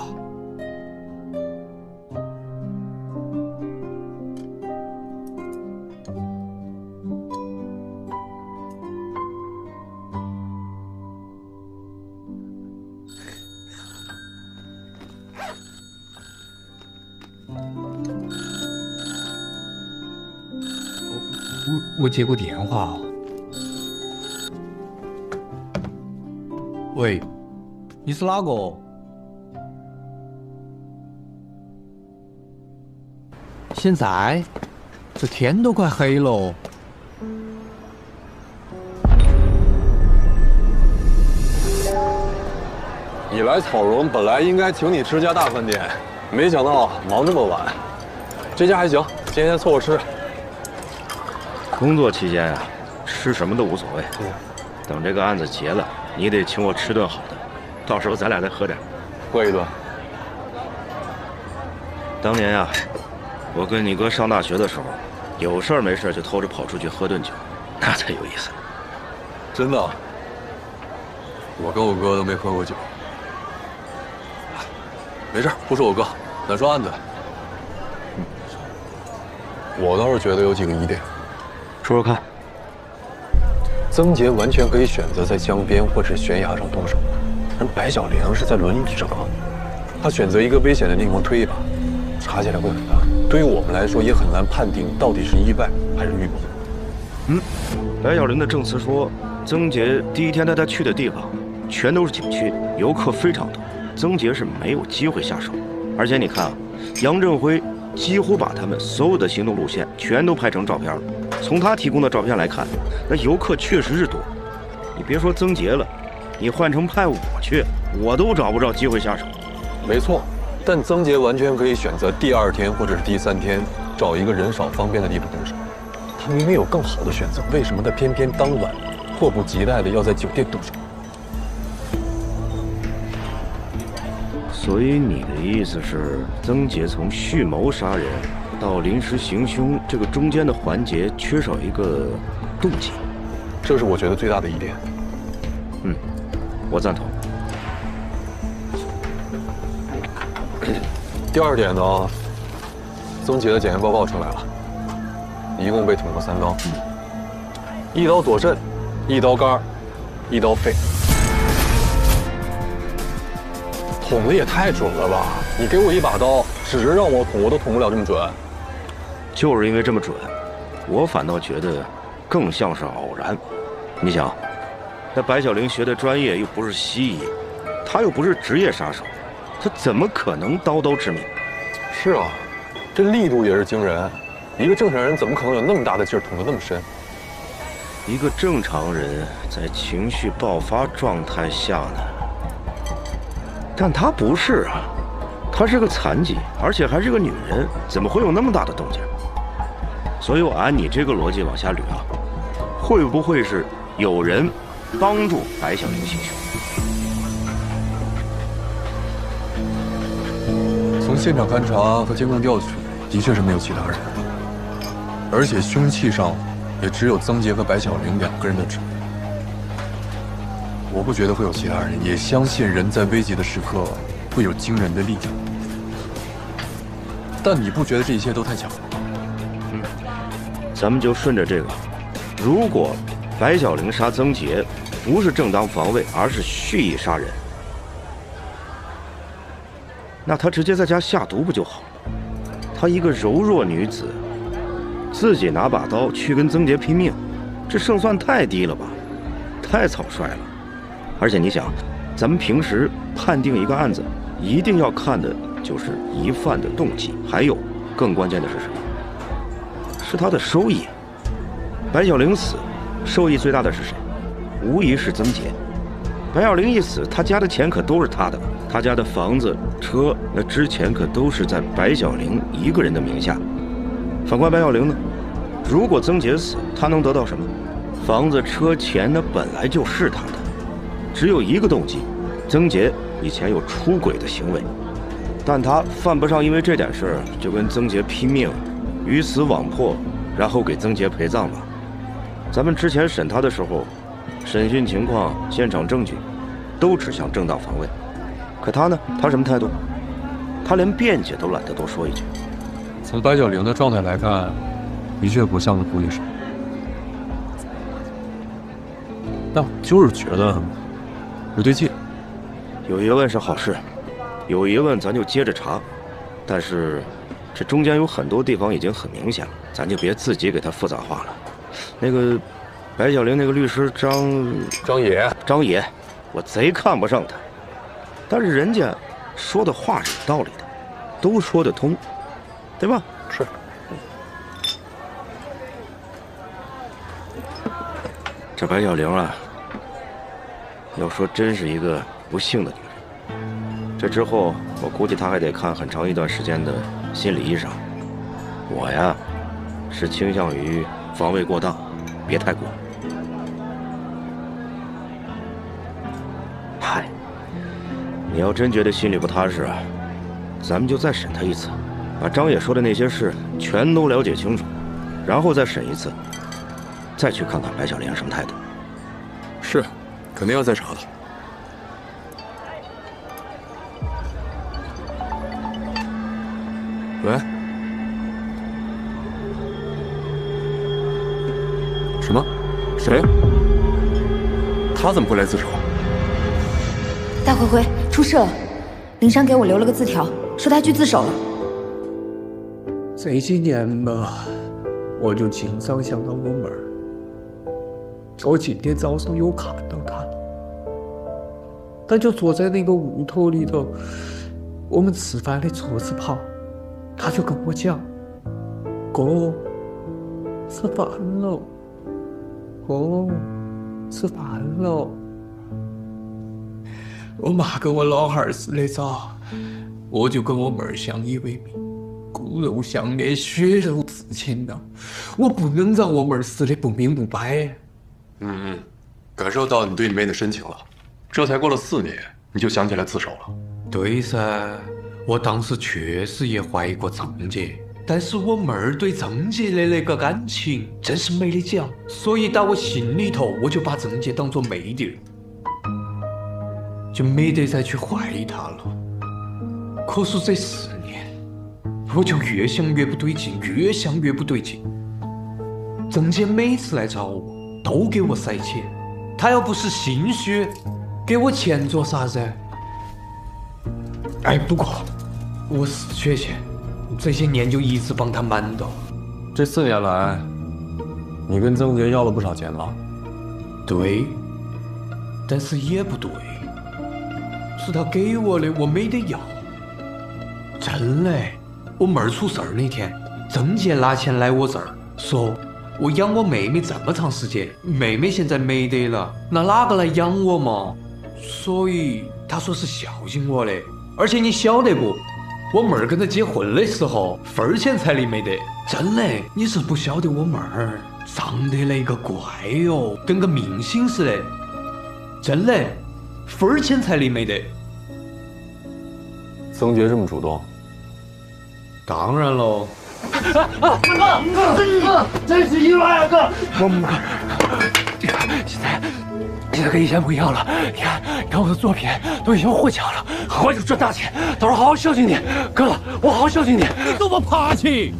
我接过电话。喂，你是哪个？现在？这天都快黑了。你来草荣本来应该请你吃家大饭店，没想到忙这么晚。这家还行，今天凑合吃。工作期间啊，吃什么都无所谓。等这个案子结了，你得请我吃顿好的，到时候咱俩再喝点。喝一顿。当年呀，我跟你哥上大学的时候，有事儿没事就偷着跑出去喝顿酒，那才有意思。真的？我跟我哥都没喝过酒。没事，不是我哥，咱说案子。我倒是觉得有几个疑点。说说看。曾杰完全可以选择在江边或者悬崖上动手，而白小玲是在轮椅上啊，他选择一个危险的地方推一把，查起来会很大。对于我们来说，也很难判定到底是意外还是预谋。白小玲的证词说，曾杰第一天带他去的地方全都是景区，游客非常多，曾杰是没有机会下手。而且你看啊，杨振辉几乎把他们所有的行动路线全都拍成照片了。从他提供的照片来看，那游客确实是多。你别说曾杰了，你换成派我去，我都找不着机会下手。没错，但曾杰完全可以选择第2天或者是第3天，找一个人少方便的地方动手。他明明有更好的选择，为什么他偏偏当晚迫不及待的要在酒店动手？所以你的意思是，曾杰从蓄谋杀人到临时行凶这个中间的环节缺少一个动机，这是我觉得最大的疑点。我赞同。第2点呢，曾杰的检验报告出来了，一共被捅了3刀，1刀左肾，1刀肝，1刀肺。捅的也太准了吧！你给我一把刀，只是让我捅，我都捅不了这么准。就是因为这么准，我反倒觉得更像是偶然。你想，那白小玲学的专业又不是西医，她又不是职业杀手，她怎么可能刀刀致命？是啊，这力度也是惊人。一个正常人怎么可能有那么大的劲儿捅得那么深？一个正常人在情绪爆发状态下呢？但她不是啊，她是个残疾，而且还是个女人，怎么会有那么大的动静？所以我按你这个逻辑往下捋啊，会不会是有人帮助白小玲行凶？从现场勘查和监控调取，的确是没有其他人，而且凶器上也只有曾杰和白小玲2个人的指纹。我不觉得会有其他人，也相信人在危急的时刻会有惊人的力量。但你不觉得这一切都太巧了？咱们就顺着这个，如果白小玲杀曾杰不是正当防卫，而是蓄意杀人，那她直接在家下毒不就好了？她一个柔弱女子，自己拿把刀去跟曾杰拼命，这胜算太低了吧，太草率了。而且你想，咱们平时判定一个案子，一定要看的就是疑犯的动机，还有更关键的是什么？是他的收益。白小玲死，受益最大的是谁？无疑是曾杰。白小玲一死，他家的钱可都是他的，他家的房子、车，那之前可都是在白小玲一个人的名下。反观白小玲呢，如果曾杰死，他能得到什么？房子、车、钱，那本来就是他的，只有一个动机：曾杰以前有出轨的行为，但他犯不上因为这点事就跟曾杰拼命，鱼死网破，然后给曾杰陪葬吧。咱们之前审他的时候，审讯情况、现场证据都指向正当防卫，可他呢？他什么态度？他连辩解都懒得多说一句。从白小玲的状态来看，的确不像是故意杀。但我就是觉得不对劲。有疑问是好事，有疑问咱就接着查，但是这中间有很多地方已经很明显了，咱就别自己给它复杂化了。那个白小玲那个律师张野，我贼看不上他，但是人家说的话是有道理的，都说得通，对吧？是。这白小玲啊，要说真是一个不幸的女人。这之后，我估计她还得看很长一段时间的心理医生。我呀，是倾向于防卫过当，别太过。嗨，你要真觉得心里不踏实啊，咱们就再审他一次，把张野说的那些事全都了解清楚，然后再审一次，再去看看白小玲什么态度。是，肯定要再查他。喂？什么？谁？他怎么会来自首？大灰灰出事了，林珊给我留了个字条，说他去自首了。这几年嘛，我就经常想到我妹儿。我今天早上有看到她，她就坐在那个屋头里头，我们吃饭的桌子旁，她就跟我讲：“哥，吃饭了，哥，吃饭了。”我妈跟我老汉儿似的早，我就跟我妹儿相依为命，骨肉相连，血肉至亲的，我不能让我妹儿死的不明不白。感受到你对你妹的深情了。这才过了4年，你就想起来自首了？对噻，我当时确实也怀疑过郑杰，但是我妹儿对郑杰的那个感情真是没得讲，所以在我心里头，我就把郑杰当作妹弟儿，就没得再去怀疑他了。可是这4年，我就越想越不对劲，越想越不对劲。郑杰每次来找我，都给我塞钱，他要不是心虚，给我钱做啥子？哎，不过我是缺钱，这些年就一直帮他瞒到。这4年来，你跟曾杰要了不少钱了？对，但是也不对，是他给我的，我没得要。真的，我妹儿出事儿那天，曾杰拿钱来我这儿，说我养我妹妹这么长时间，妹妹现在没得了，那哪个来养我嘛？所以他说是孝敬我的。而且你晓得不？我妹儿跟他结婚的时候，分钱彩礼没得。真的，你是不晓得我妹儿长得那个怪哟，跟个明星似的。真的，分钱彩礼没得。曾杰这么主动？当然喽。真是意外啊，哥！现在跟以前不一样了。你看我的作品都已经获奖了，我就赚大钱，到时候好好孝敬你，哥，我好好孝敬你。你给我爬起！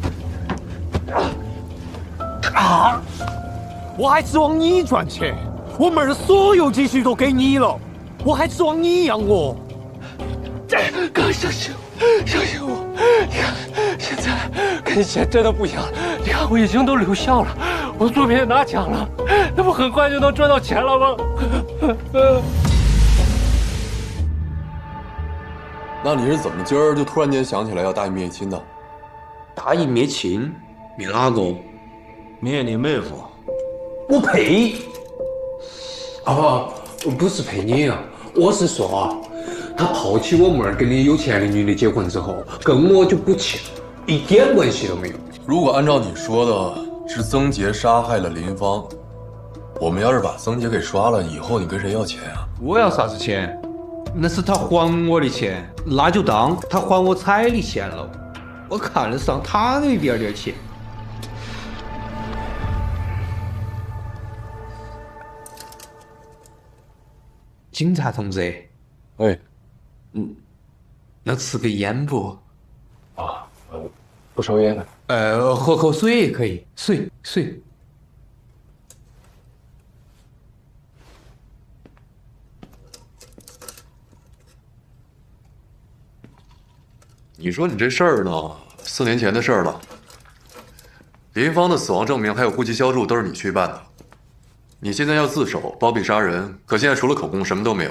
我还指望你赚钱，我妹儿所有积蓄都给你了，我还指望你养我。哥，相信我，相信我，现在跟以前真的不一样了。你看我已经都留校了，我作品也拿奖了，那不很快就能赚到钱了吗？那你是怎么今儿就突然间想起来要大义灭亲的？大义灭亲？灭哪个？灭你妹夫。我呸！不是陪你啊，我是说啊，他抛弃我妹儿跟你有钱的女的结婚之后，跟我就不亲，一点关系都没有。如果按照你说的是曾杰杀害了林芳，我们要是把曾杰给抓了，以后你跟谁要钱啊？我要啥子钱？那是他还我的钱，那就当他还我彩礼钱了。我看得上他那一点点钱。警察同志，哎，能吃个烟不？不抽烟的。喝口水也可以，水。你说你这事儿呢，4年前的事儿了。林芳的死亡证明还有户籍销注都是你去办的，你现在要自首包庇杀人，可现在除了口供什么都没有。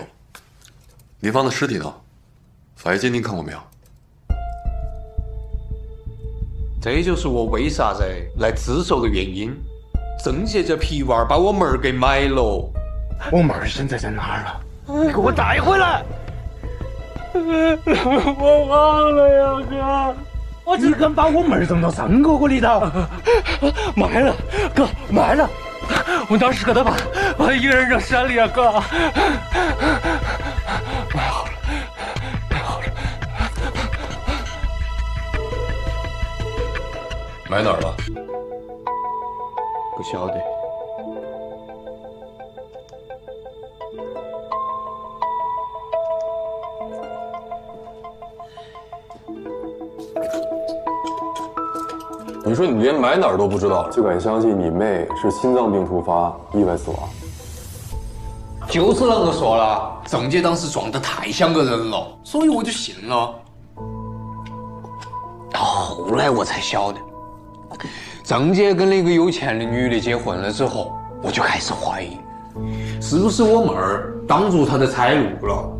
林芳的尸体呢？法医鉴定看过没有？这就是我为啥子来自首的原因。曾杰这皮娃儿把我妹儿给买了。我妹儿现在在哪儿了？你给我带回来！我忘了呀，哥。你敢把我妹儿扔到三哥哥里头？埋了，哥，埋了。我当时可能把一个人扔山里啊，哥。埋好了，埋好了。埋哪儿了？不晓得。你说你连埋哪儿都不知道，就敢相信你妹是心脏病突发意外死亡？就是啷个说了，郑杰当时撞得太像个人了，所以我就信了。到后来我才晓得，郑杰跟那个有钱的女的结婚了之后，我就开始怀疑，是不是我妹儿挡住他的财路了？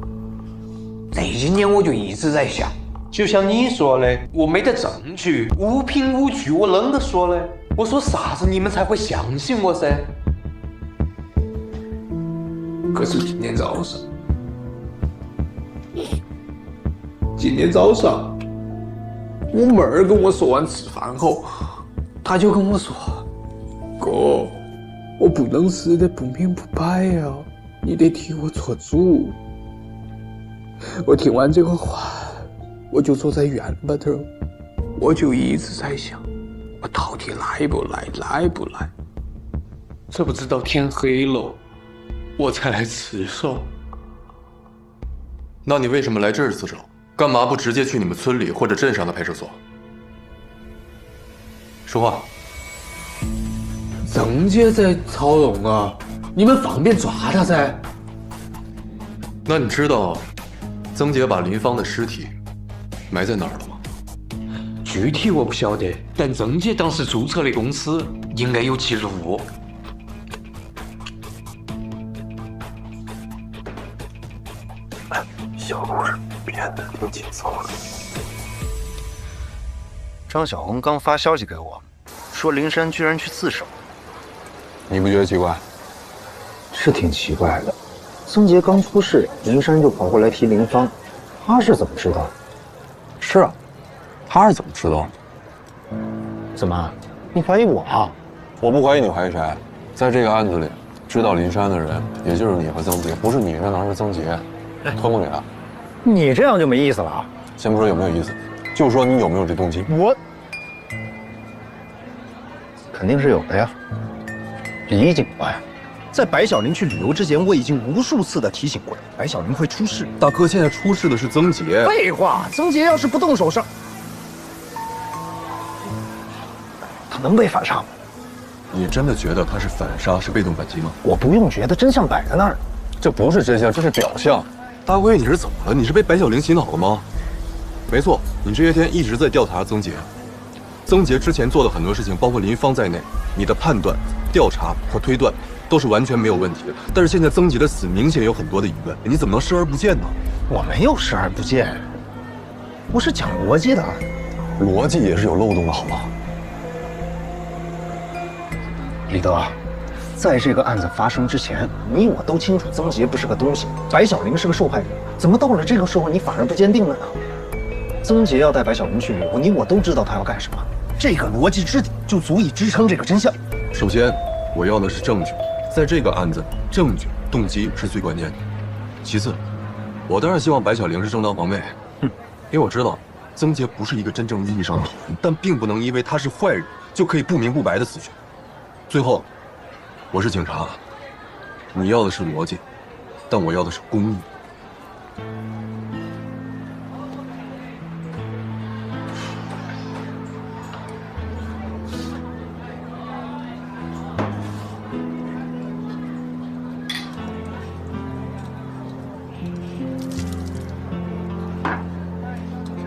这几年我就一直在想。就像你说的，我没得证据，无凭无据，我啷个说呢？我说啥子你们才会相信我噻？可是今天早上，我妹儿跟我说完吃饭后，她就跟我说：“哥，我不能死得不明不白呀，你得替我做主。”我听完这个话。我就坐在院外头，我就一直在想，我到底来不来？这不知道天黑了，我才来自首。那你为什么来这儿自首？干嘛不直接去你们村里或者镇上的派出所？说话。郑杰在操弄啊，你们方便抓他噻。那你知道曾杰把林芳的尸体埋在哪儿了吗？具体我不晓得，但郑杰当时注册的公司应该有记录。小故事变得挺紧凑了。张小红刚发消息给我，说林珊居然去自首。你不觉得奇怪？是挺奇怪的。曾杰刚出事，林珊就跑过来提林芳，他是怎么知道？是啊，他是怎么知道的？怎么，你怀疑我啊？我不怀疑你，怀疑谁？在这个案子里，知道林珊的人也就是你和曾杰，不是你那哪是曾杰？托梦给他。你这样就没意思了啊！先不说有没有意思，就说你有没有这动机？我肯定是有的呀。李警官，在白小玲去旅游之前，我已经无数次的提醒过白小玲会出事。大哥，现在出事的是曾杰。废话，曾杰要是不动手上，他能被反杀吗？你真的觉得他是反杀，是被动反击吗？我不用觉得，真相摆在那儿。这不是真相，这是表象。大龟，你是怎么了？你是被白小玲洗脑了吗？没错，你这些天一直在调查曾杰，曾杰之前做的很多事情，包括林芳在内，你的判断、调查和推断都是完全没有问题的。但是现在曾杰的死明显有很多的疑问，你怎么能视而不见呢？我没有视而不见，我是讲逻辑的。逻辑也是有漏洞的，好吗？李德，在这个案子发生之前，你我都清楚曾杰不是个东西，白小玲是个受害者，怎么到了这个时候你反而不坚定了呢？曾杰要带白小玲去旅游，你我都知道他要干什么，这个逻辑支底就足以支撑这个真相。首先，我要的是证据，在这个案子，证据、动机是最关键的。其次，我当然希望白小玲是正当防卫，因为我知道曾杰不是一个真正意义上的好人，但并不能因为他是坏人就可以不明不白的死去。最后，我是警察，你要的是逻辑，但我要的是公义。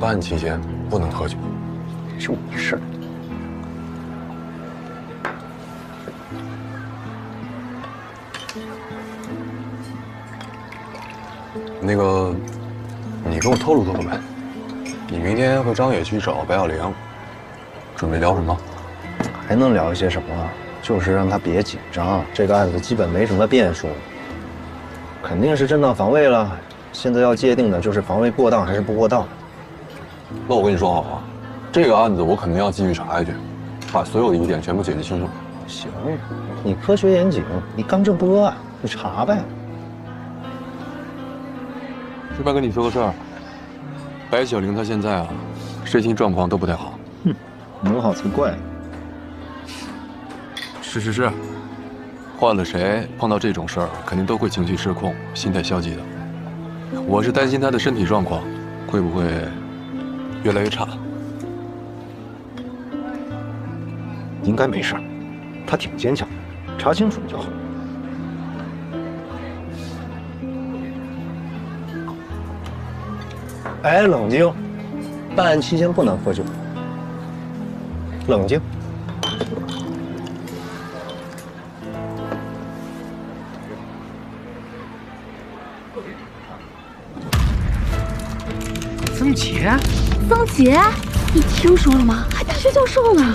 办案期间不能喝酒，就你事儿。那个，你给我透露透露呗，你明天和张野去找白小玲，准备聊什么？还能聊一些什么？就是让他别紧张，这个案子基本没什么变数，肯定是正当防卫了。现在要界定的就是防卫过当还是不过当。那我跟你说好啊，这个案子我肯定要继续查下去，把所有的疑点全部解决清楚。行，你科学严谨，你刚正不阿，你查呗。顺便跟你说个事儿，白小玲她现在啊，身心状况都不太好。能好才怪。是，换了谁碰到这种事儿，肯定都会情绪失控、心态消极的。我是担心她的身体状况会不会越来越差。应该没事，他挺坚强，查清楚就好。哎，冷静！办案期间不能喝酒。冷静。曾杰，曾杰，你听说了吗？还大学教授呢，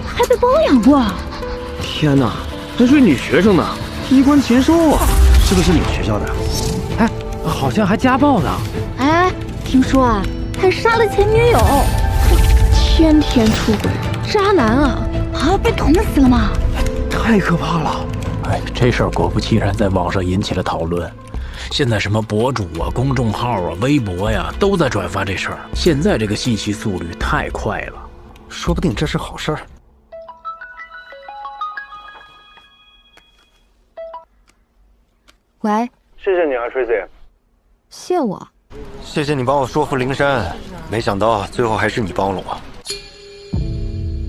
还被包养过。天哪，还是女学生呢，衣冠禽兽啊！是不是你们学校的？哎，好像还家暴呢。哎，听说啊，还杀了前女友，天天出轨，渣男啊！啊，被捅死了吗？太可怕了！哎，这事儿果不其然在网上引起了讨论。现在什么博主啊、公众号啊、微博呀，都在转发这事儿。现在这个信息速率太快了，说不定这是好事儿。喂，谢谢你啊 ，Tracy。谢我。谢谢你帮我说服灵山，没想到最后还是你帮了我。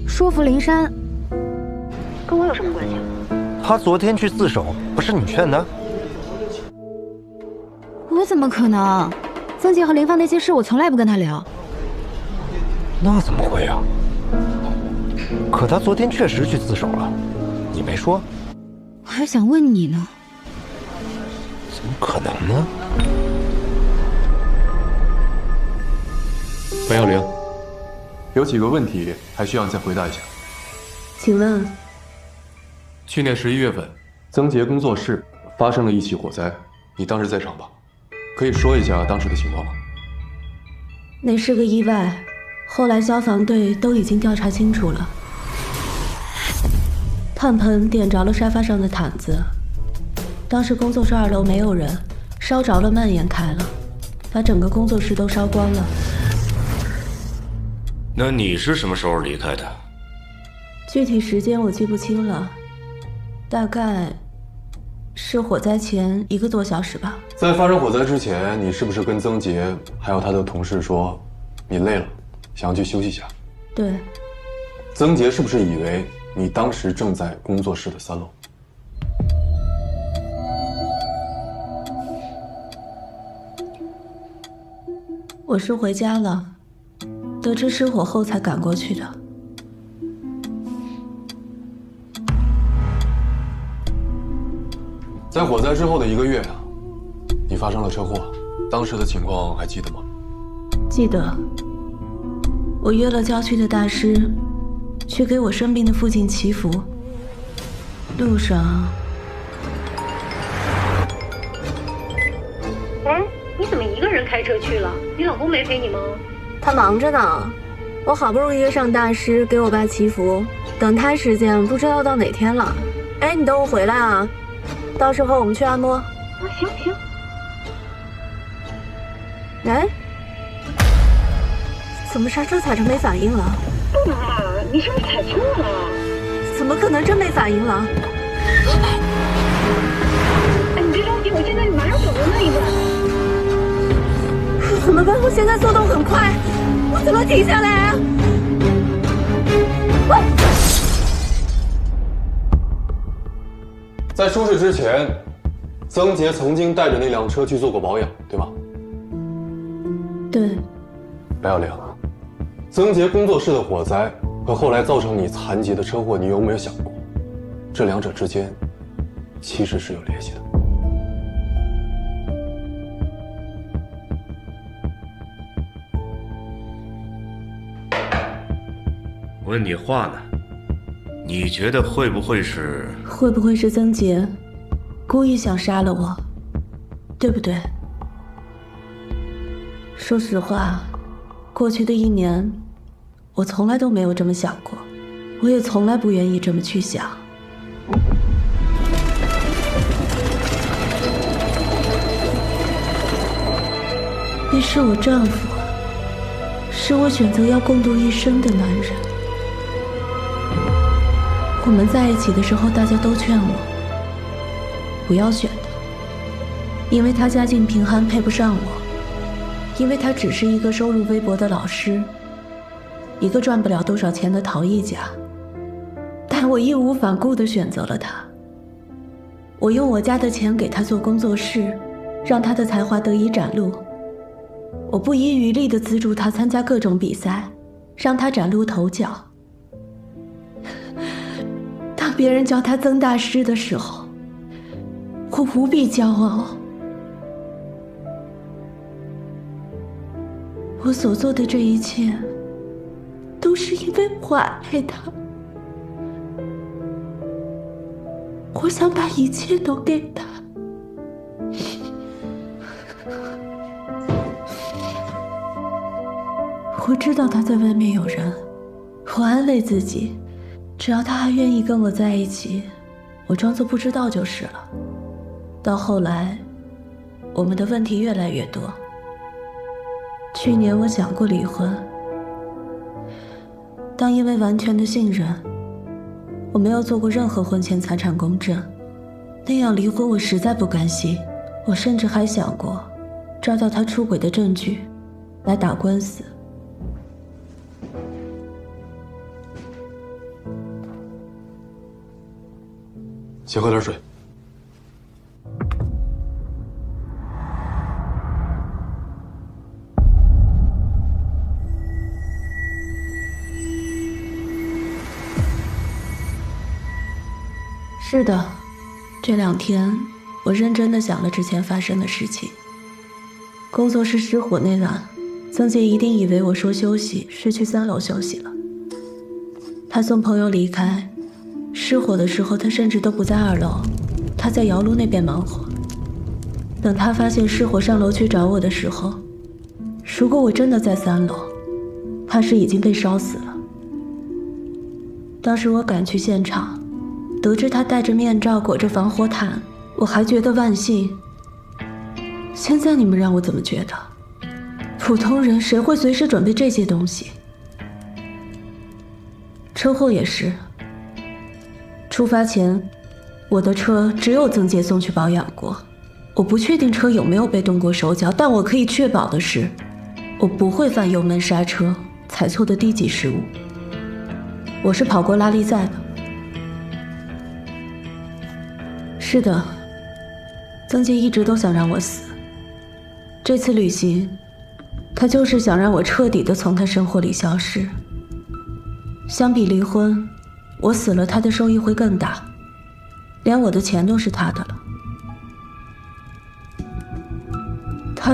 说服灵山，跟我有什么关系？他昨天去自首，不是你劝的？我怎么可能？曾杰和林芳那些事，我从来不跟他聊。那怎么会啊？可他昨天确实去自首了，你没说？我还想问你呢。怎么可能呢？白小玲，有几个问题还需要你再回答一下。请问，去年11月份，曾杰工作室发生了一起火灾，你当时在场吧？可以说一下当时的情况吗？那是个意外，后来消防队都已经调查清楚了。炭盆点着了沙发上的毯子，当时工作室2楼没有人，烧着了蔓延开了，把整个工作室都烧光了。那你是什么时候离开的？具体时间我记不清了，大概是火灾前1个多小时吧。在发生火灾之前，你是不是跟曾杰还有他的同事说，你累了，想要去休息一下？对。曾杰是不是以为你当时正在工作室的3楼？我是回家了，得知失火后才赶过去的。在火灾之后的1个月啊，你发生了车祸，当时的情况还记得吗？记得。我约了郊区的大师，去给我生病的父亲祈福。路上，哎，你怎么一个人开车去了？你老公没陪你吗？他忙着呢。我好不容易约上大师给我爸祈福，等他时间不知道到哪天了。哎，你等我回来啊，到时候我们去按摩。啊，行。哎，怎么刹车踩着没反应了？不能啊，你是不是踩错了？怎么可能真没反应了？哎，你别着急，我现在马上走到那一段。怎么办？我现在速度很快，我怎么停下来啊？在出事之前，曾杰曾经带着那辆车去做过保养，对吗？对。白小玲，曾杰工作室的火灾和后来造成你残疾的车祸，你有没有想过，这两者之间其实是有联系的？问你话呢，你觉得会不会是曾杰故意想杀了我，对不对？说实话，过去的1年，我从来都没有这么想过，我也从来不愿意这么去想。你是我丈夫，是我选择要共度一生的男人。我们在一起的时候，大家都劝我不要选他，因为他家境贫寒，配不上我，因为他只是一个收入微薄的老师，一个赚不了多少钱的陶艺家。但我义无反顾地选择了他。我用我家的钱给他做工作室，让他的才华得以展露。我不遗余力地资助他参加各种比赛，让他崭露头角。当别人叫他曾大师的时候，我无比骄傲。我所做的这一切，都是因为我爱他。我想把一切都给他。我知道他在外面有人，我安慰自己，只要他还愿意跟我在一起，我装作不知道就是了。到后来，我们的问题越来越多。去年我想过离婚，但因为完全的信任，我没有做过任何婚前财产公证，那样离婚我实在不甘心。我甚至还想过抓到他出轨的证据来打官司。先喝点水。是的，这2天我认真地想了之前发生的事情。工作室失火那晚，曾杰一定以为我说休息是去3楼休息了。他送朋友离开，失火的时候他甚至都不在2楼，他在窑炉那边忙活。等他发现失火上楼去找我的时候，如果我真的在3楼，怕是已经被烧死了。当时我赶去现场，得知他戴着面罩裹着防火毯，我还觉得万幸。现在你们让我怎么觉得？普通人谁会随时准备这些东西？车祸也是，出发前我的车只有曾杰送去保养过，我不确定车有没有被动过手脚，但我可以确保的是，我不会犯油门刹车踩错的低级失误。我是跑过拉力赛的。是的，曾杰一直都想让我死。这次旅行，他就是想让我彻底的从他生活里消失。相比离婚，我死了他的收益会更大，连我的钱都是他的了。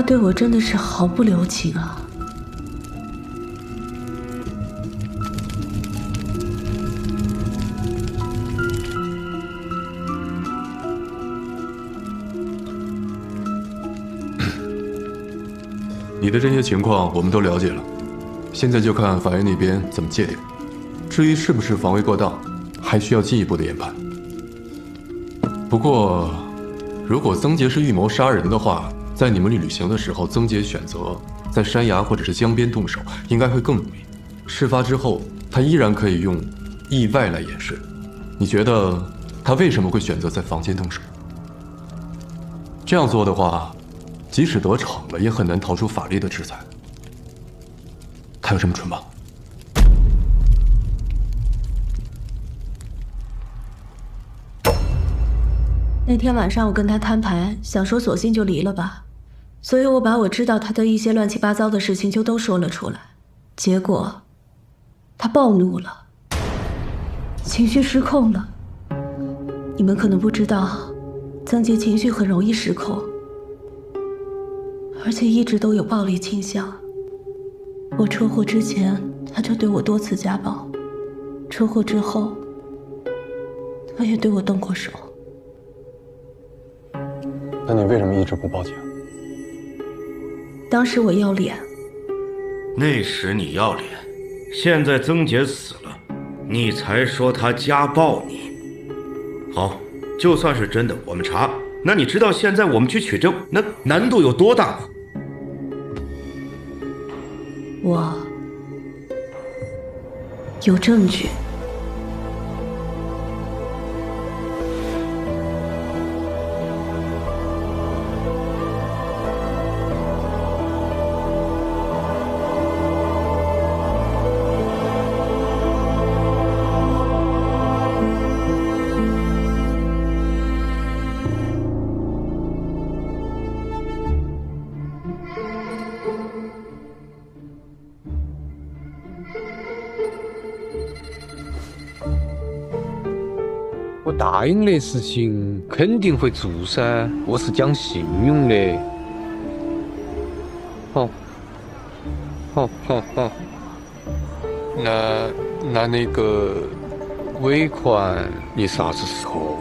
他对我真的是毫不留情啊！你的这些情况我们都了解了，现在就看法院那边怎么界定。至于是不是防卫过当，还需要进一步的研判。不过，如果曾杰是预谋杀人的话，在你们旅行的时候，曾杰选择在山崖或者是江边动手，应该会更容易。事发之后，他依然可以用意外来掩饰。你觉得他为什么会选择在房间动手？这样做的话，即使得逞了，也很难逃出法律的制裁。他有这么蠢吗？那天晚上我跟他摊牌，想说索性就离了吧，所以我把我知道他的一些乱七八糟的事情就都说了出来。结果，他暴怒了，情绪失控了。你们可能不知道，曾杰情绪很容易失控，而且一直都有暴力倾向。我车祸之前，他就对我多次家暴；车祸之后，他也对我动过手。那你为什么一直不报警？当时我要脸。那时你要脸，现在曾杰死了，你才说他家暴你。好，就算是真的，我们查。那你知道现在我们去取证，那难度有多大吗？我有证据。我答应的事情肯定会做噻，我是讲信用的。好，那个尾款你啥子时候？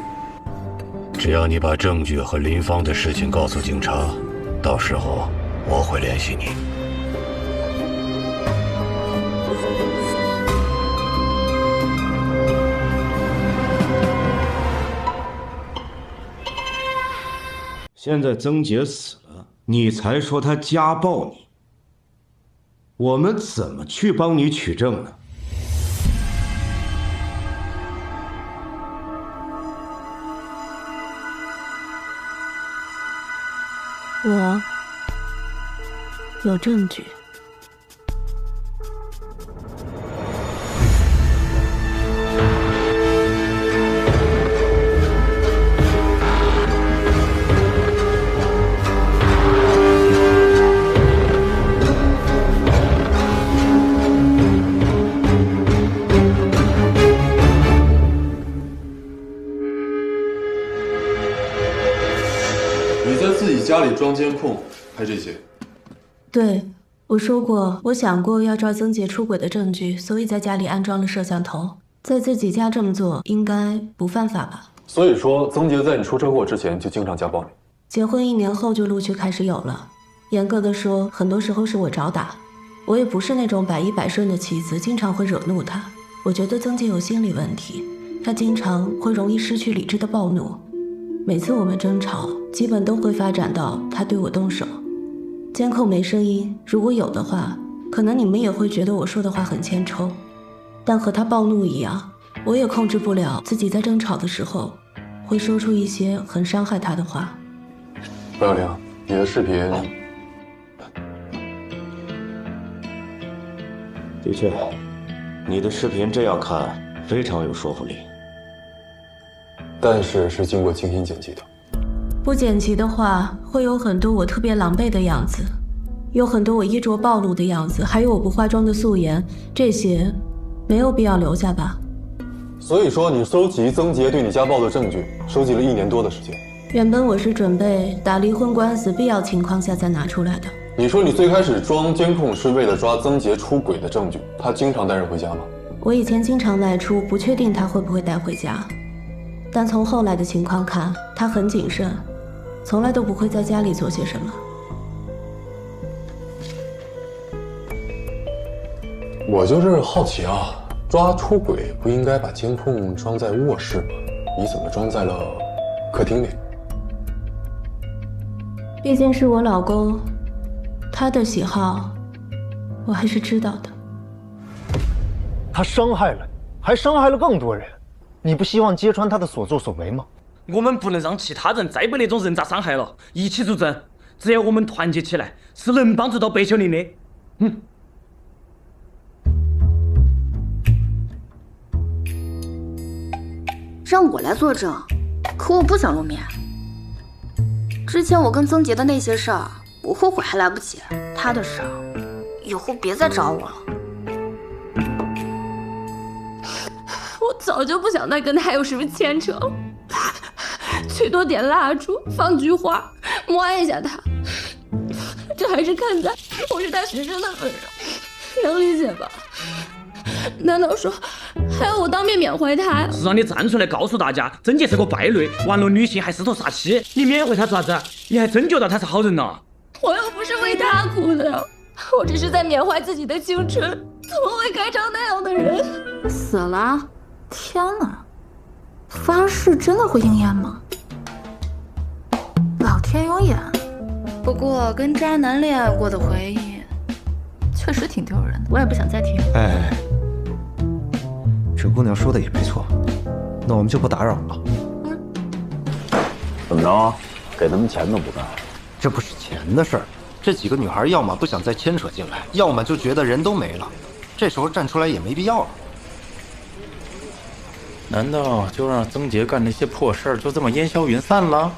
只要你把证据和林芳的事情告诉警察，到时候我会联系你。现在曾杰死了，你才说他家暴你，我们怎么去帮你取证呢？我有证据。家里装监控，拍这些。对，我说过，我想过要抓曾杰出轨的证据，所以在家里安装了摄像头。在自己家这么做，应该不犯法吧？所以说，曾杰在你出车祸之前就经常家暴你。结婚1年后就陆续开始有了。严格的说，很多时候是我找打。我也不是那种百依百顺的妻子，经常会惹怒他。我觉得曾杰有心理问题，他经常会容易失去理智的暴怒。每次我们争吵，基本都会发展到他对我动手。监控没声音，如果有的话，可能你们也会觉得我说的话很欠抽。但和他暴怒一样，我也控制不了自己在争吵的时候，会说出一些很伤害他的话。白小玲，你的视频，的确，你的视频这样看非常有说服力。但是是经过精心剪辑的。不剪辑的话，会有很多我特别狼狈的样子，有很多我衣着暴露的样子，还有我不化妆的素颜，这些没有必要留下吧。所以说，你收集曾杰对你家暴的证据，收集了1年多的时间。原本我是准备打离婚官司必要情况下再拿出来的。你说你最开始装监控是为了抓曾杰出轨的证据，他经常带人回家吗？我以前经常外出，不确定他会不会带回家，但从后来的情况看，他很谨慎，从来都不会在家里做些什么。我就是好奇啊，抓出轨不应该把监控装在卧室吗？你怎么装在了客厅里？毕竟是我老公，他的喜好我还是知道的。他伤害了你，还伤害了更多人，你不希望揭穿他的所作所为吗？我们不能让其他人再被那种人渣伤害了，一起作证。只要我们团结起来，是能帮助到白小玲的。让我来作证，可我不想露面。之前我跟曾杰的那些事儿，我后悔还来不及。他的事儿，以后别再找我了。我早就不想再跟他有什么牵扯了，最多点蜡烛，放句话，摸一下他。这还是看在我是他学生的份上，能理解吧？难道说还要我当面缅怀他？是让你站出来告诉大家，曾杰是个败类，玩弄女性还私通杀妻，你缅怀他做啥子？你还真觉得他是好人呐？我又不是为他哭的，我只是在缅怀自己的青春，怎么会改成那样的人？死了？天哪！发誓真的会应验吗？老天有眼。不过跟渣男恋爱过的回忆，确实挺丢人的，我也不想再听。哎，这姑娘说的也没错，那我们就不打扰了。怎么着？给他们钱都不干？这不是钱的事儿，这几个女孩要么不想再牵扯进来，要么就觉得人都没了，这时候站出来也没必要了。难道就让曾杰干那些破事儿就这么烟消云散了？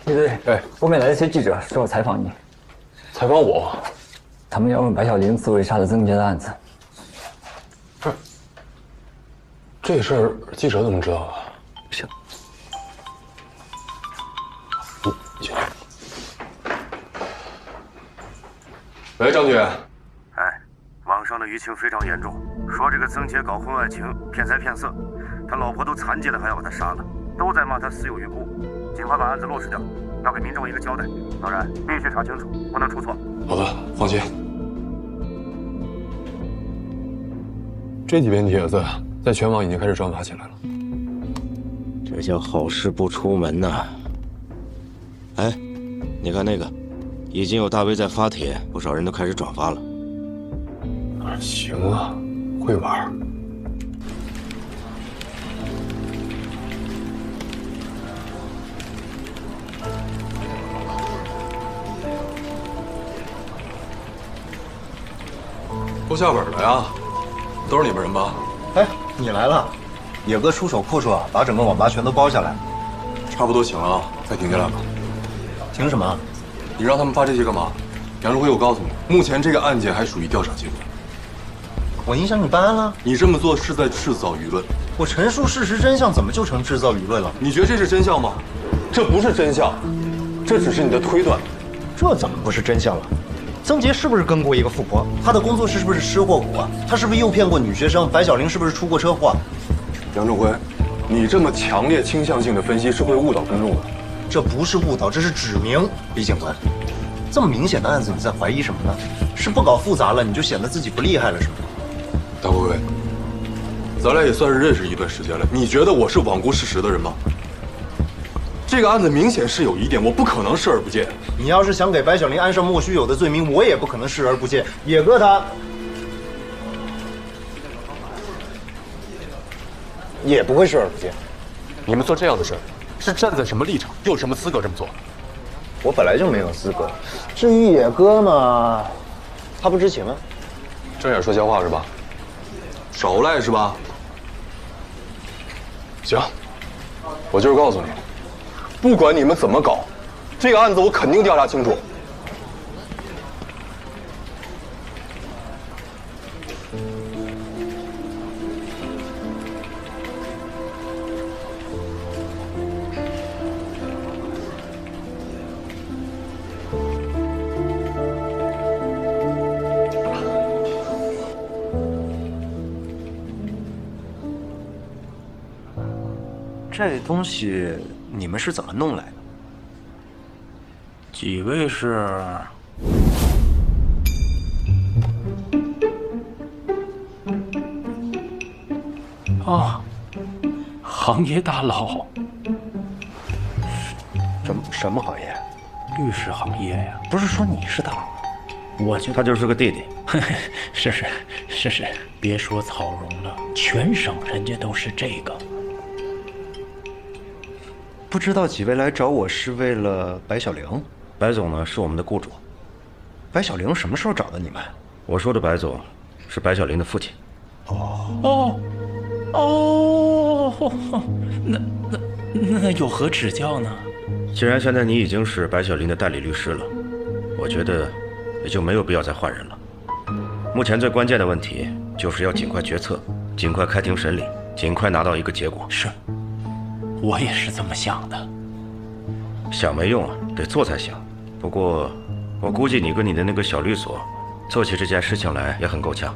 对，外面来了些记者，说要采访你。采访我？他们要问白小玲自卫杀了曾杰的案子。不是，这事儿记者怎么知道的？行。行。喂，张局。网上的舆情非常严重，说这个曾杰搞婚外情、骗财骗色，他老婆都残疾了还要把他杀了，都在骂他死有余辜。尽快把案子落实掉，要给民众一个交代。当然，必须查清楚，不能出错。好的，放心。这几篇帖子在全网已经开始转发起来了。这叫好事不出门呐。哎，你看那个，已经有大 V 在发帖，不少人都开始转发了。行啊，会玩。都下本了呀，都是你们人吧？哎，你来了，野哥出手阔绰，把整个网吧全都包下来，差不多行了，再停下来吧。停什么？你让他们发这些干嘛？杨志辉，我告诉你，目前这个案件还属于调查阶段。我影响你办案了？你这么做是在制造舆论。我陈述事实真相，怎么就成制造舆论了？你觉得这是真相吗？这不是真相，这只是你的推断。这怎么不是真相了？曾杰是不是跟过一个富婆？他的工作室是不是吃货股啊？他是不是诱骗过女学生？白小玲是不是出过车祸？杨仲辉，你这么强烈倾向性的分析是会误导公众的。这不是误导，这是指明。李警官，这么明显的案子，你在怀疑什么呢？是不搞复杂了，你就显得自己不厉害了，是吗？大辉辉，咱俩也算是认识一段时间了，你觉得我是罔顾事实的人吗？这个案子明显是有疑点，我不可能视而不见。你要是想给白小玲安上莫须有的罪名，我也不可能视而不见。野哥他也不会视而不见。你们做这样的事儿，是站在什么立场，又有什么资格这么做？我本来就没有资格。至于野哥嘛，他不知情啊。睁眼说瞎话是吧？少赖是吧？行，我就是告诉你，不管你们怎么搞，这个案子我肯定调查清楚。这东西你们是怎么弄来的？几位是？哦，行业大佬。什么行业？律师行业呀。不是说你是大佬吗？我就他就是个弟弟。是，别说草荣了，全省人家都是这个。不知道几位来找我是为了白小玲？白总呢是我们的雇主。白小玲什么时候找的你们？我说的白总是白小玲的父亲。哦，那有何指教呢？既然现在你已经是白小玲的代理律师了，我觉得也就没有必要再换人了。目前最关键的问题就是要尽快决策，尽快开庭审理，尽快拿到一个结果。是，我也是这么想的。想没用啊，得做才行。不过，我估计你跟你的那个小律所，做起这件事情来也很够呛。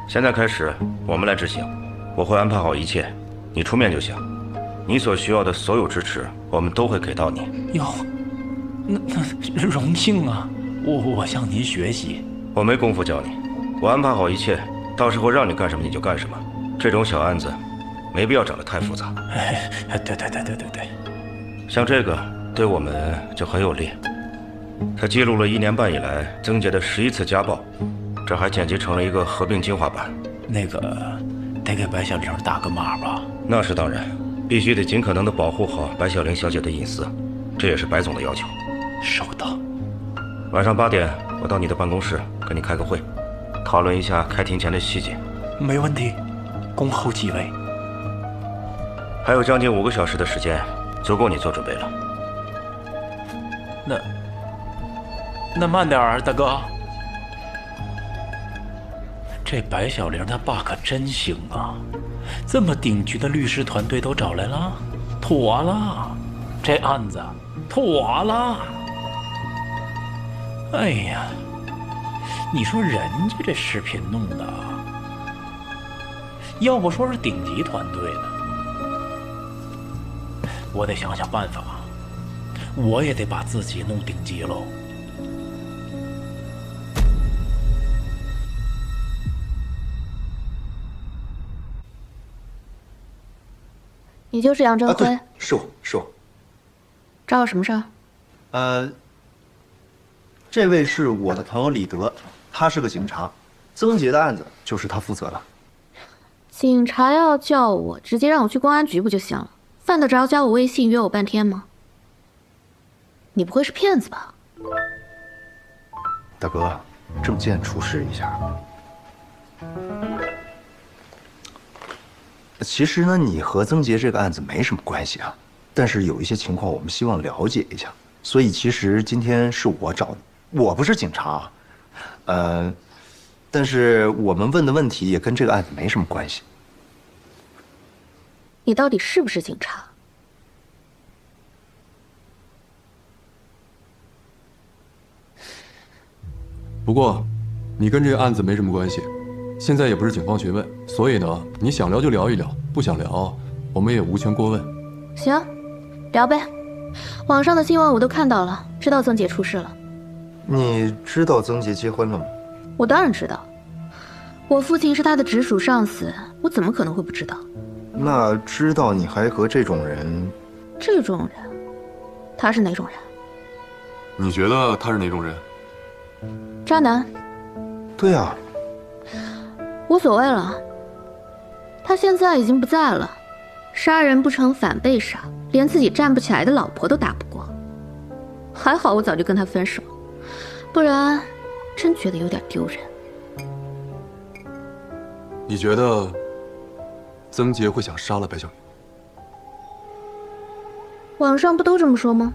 现在开始，我们来执行，我会安排好一切，你出面就行。你所需要的所有支持，我们都会给到你。哟，那荣幸啊！我向您学习。我没工夫教你，我安排好一切，到时候让你干什么你就干什么。这种小案子，没必要整得太复杂。对。像这个对我们就很有利。它记录了1年半以来曾杰的11次家暴，这还剪辑成了一个合并精华版。那个得给白小玲打个码吧？那是当然，必须得尽可能的保护好白小玲小姐的隐私，这也是白总的要求。收到。晚上8点，我到你的办公室跟你开个会，讨论一下开庭前的细节。没问题，恭候几位。还有将近5个小时的时间，足够你做准备了。那慢点儿，大哥。这白小玲她爸可真行啊，这么顶级的律师团队都找来了，妥了，这案子妥了。哎呀，你说人家这视频弄的，要不说是顶级团队呢，我得想想办法，我也得把自己弄顶级喽。你就是杨振辉？是我。找我什么事儿？这位是我的朋友李德，他是个警察，曾杰的案子就是他负责的。警察要叫我，直接让我去公安局不就行了？犯得着加我微信约我半天吗？你不会是骗子吧？大哥，证件出示一下。其实呢，你和曾杰这个案子没什么关系啊，但是有一些情况我们希望了解一下，所以其实今天是我找的。我不是警察，但是我们问的问题也跟这个案子没什么关系。你到底是不是警察？不过，你跟这个案子没什么关系，现在也不是警方询问，所以呢，你想聊就聊一聊，不想聊，我们也无权过问。行，聊呗。网上的新闻我都看到了，知道曾杰出事了。你知道曾杰结婚了吗？我当然知道，我父亲是他的直属上司，我怎么可能会不知道？那知道你还和这种人？这种人，他是哪种人？你觉得他是哪种人？渣男。对啊。无所谓了，他现在已经不在了，杀人不成反被杀，连自己站不起来的老婆都打不过。还好我早就跟他分手，不然真觉得有点丢人。你觉得曾杰会想杀了白小玲？网上不都这么说吗？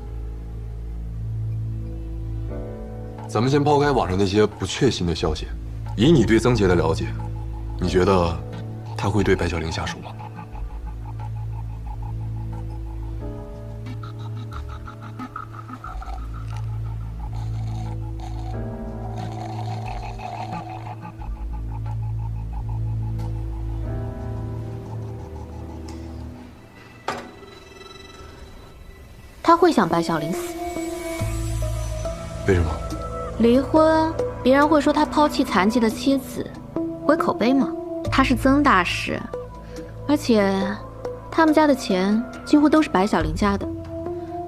咱们先抛开网上那些不确信的消息，以你对曾杰的了解，你觉得他会对白小玲下手吗？他会想白小玲死。为什么？离婚，别人会说他抛弃残疾的妻子，毁口碑吗？他是曾大师，而且他们家的钱几乎都是白小玲家的，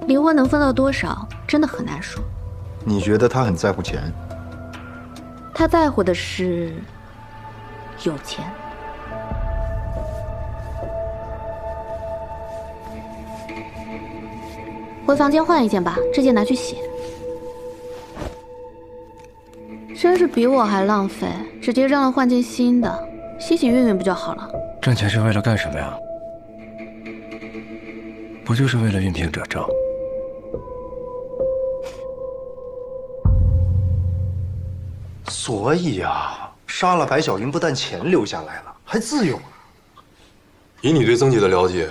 离婚能分到多少，真的很难说。你觉得他很在乎钱？他在乎的是有钱。回房间换一件吧，这件拿去洗。真是比我还浪费，直接让他换件新的，洗洗熨熨不就好了？挣钱是为了干什么呀？不就是为了熨平褶皱？所以啊，杀了白小玲，不但钱留下来了，还自由了。以你对曾杰的了解，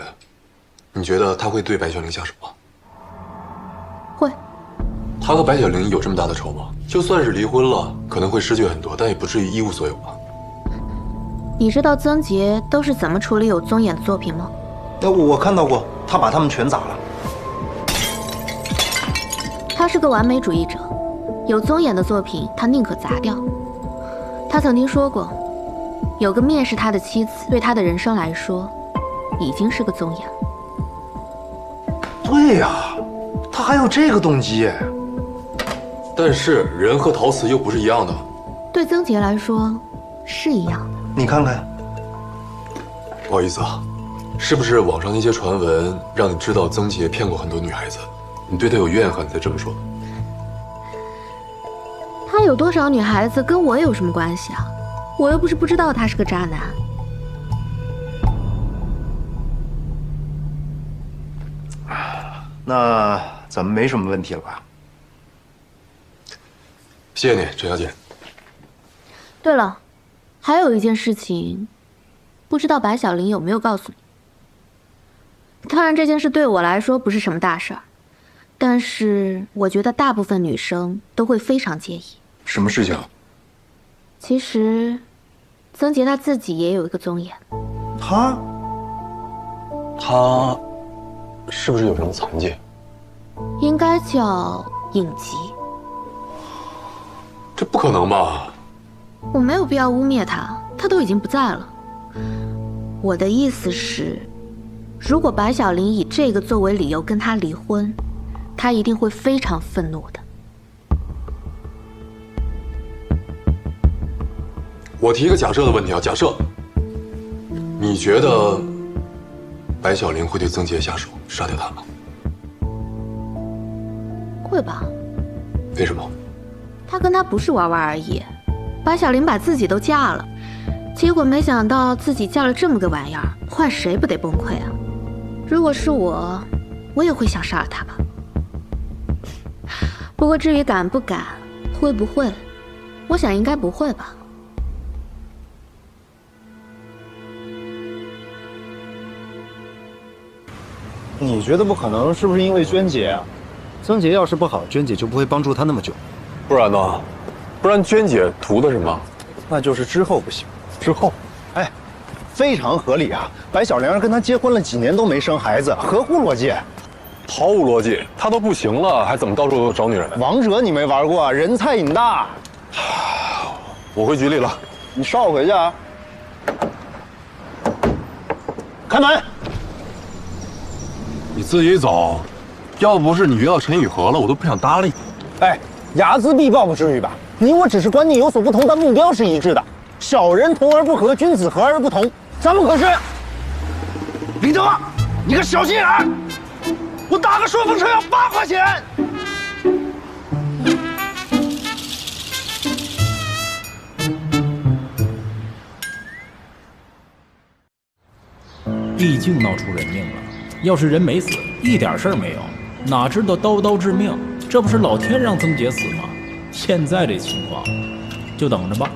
你觉得他会对白小玲下手吗？会。他和白小玲有这么大的仇吗？就算是离婚了，可能会失去很多，但也不至于一无所有吧？你知道曾杰都是怎么处理有宗眼的作品吗？我看到过，他把他们全砸了。他是个完美主义者，有宗眼的作品他宁可砸掉。他曾经说过，有个蔑视他的妻子，对他的人生来说，已经是个宗眼了。对呀，他还有这个动机。但是人和陶瓷又不是一样的。对曾杰来说，是一样的。你看看。不好意思啊，是不是网上那些传闻让你知道曾杰骗过很多女孩子？你对他有怨恨才这么说的？他有多少女孩子跟我有什么关系啊？我又不是不知道他是个渣男。那咱们没什么问题了吧？谢谢你，陈小姐。对了，还有一件事情，不知道白小玲有没有告诉你？当然，这件事对我来说不是什么大事儿，但是我觉得大部分女生都会非常介意。什么事情？其实，曾杰他自己也有一个宗眼。他是不是有什么残疾？应该叫隐疾。这不可能吧？我没有必要污蔑他，他都已经不在了。我的意思是，如果白小玲以这个作为理由跟他离婚，他一定会非常愤怒的。我提一个假设的问题啊，假设你觉得白小玲会对曾杰下手杀掉他吗？会吧？为什么？他跟他不是玩玩而已。白小玲把自己都嫁了，结果没想到自己嫁了这么个玩意儿，换谁不得崩溃啊？如果是我，我也会想杀了他吧。不过至于敢不敢，会不会，我想应该不会吧。你觉得不可能，是不是因为娟姐啊？曾杰要是不好，娟姐就不会帮助他那么久。不然呢？不然娟姐图的什么？那就是之后不行。之后？哎，非常合理啊！白小玲跟他结婚了几年都没生孩子，合乎逻辑。毫无逻辑，他都不行了，还怎么到处找女人？王者你没玩过，人菜瘾大。我回局里了，你捎我回去啊。开门。你自己走，要不是你约到陈雨禾了，我都不想搭理你。哎，睚眦必报不至于吧？你我只是观念有所不同，但目标是一致的。小人同而不和，君子和而不同，咱们可是。李德，你个小心眼儿！我打个顺风车要8块钱。毕竟闹出人命了，要是人没死，一点事儿没有，哪知道刀刀致命？这不是老天让曾杰死吗？现在这情况，就等着吧。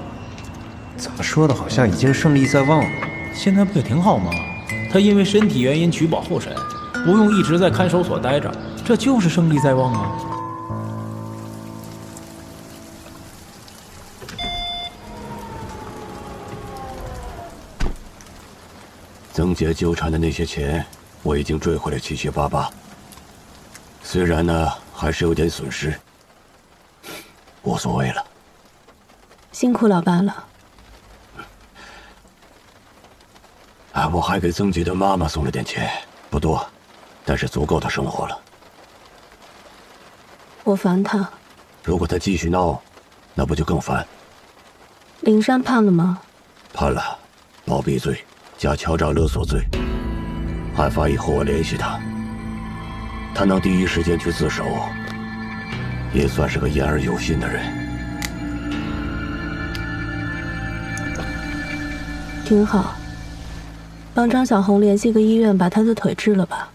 怎么说的，好像已经胜利在望了？现在不也挺好吗？他因为身体原因取保候审，不用一直在看守所待着，这就是胜利在望啊。曾杰纠缠的那些钱，我已经追回了778。虽然呢还是有点损失，无所谓了。辛苦老爸了。啊，我还给曾姐的妈妈送了点钱，不多，但是足够她生活了。我烦他。如果她继续闹，那不就更烦？林珊判了吗？判了，包庇罪加敲诈勒索罪。案发以后我联系他，他能第一时间去自首，也算是个言而有信的人。挺好。帮张小红联系个医院，把她的腿治了吧。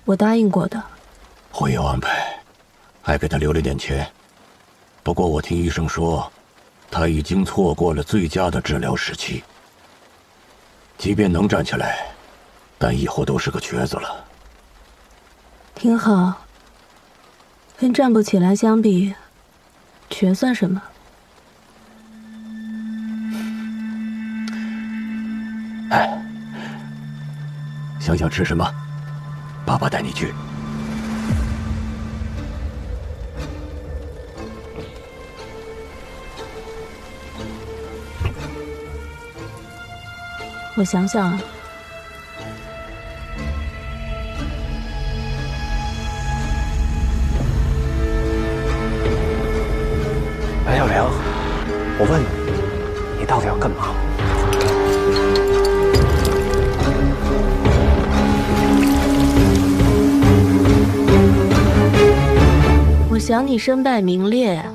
我答应过的。会有安排，还给他留了点钱。不过我听医生说，他已经错过了最佳的治疗时期。即便能站起来，但以后都是个瘸子了。挺好。跟站不起来相比，瘸算什么？哎。想吃什么？爸爸带你去。我想想啊。白小玲，我问你，你到底要干嘛？我想你身败名裂，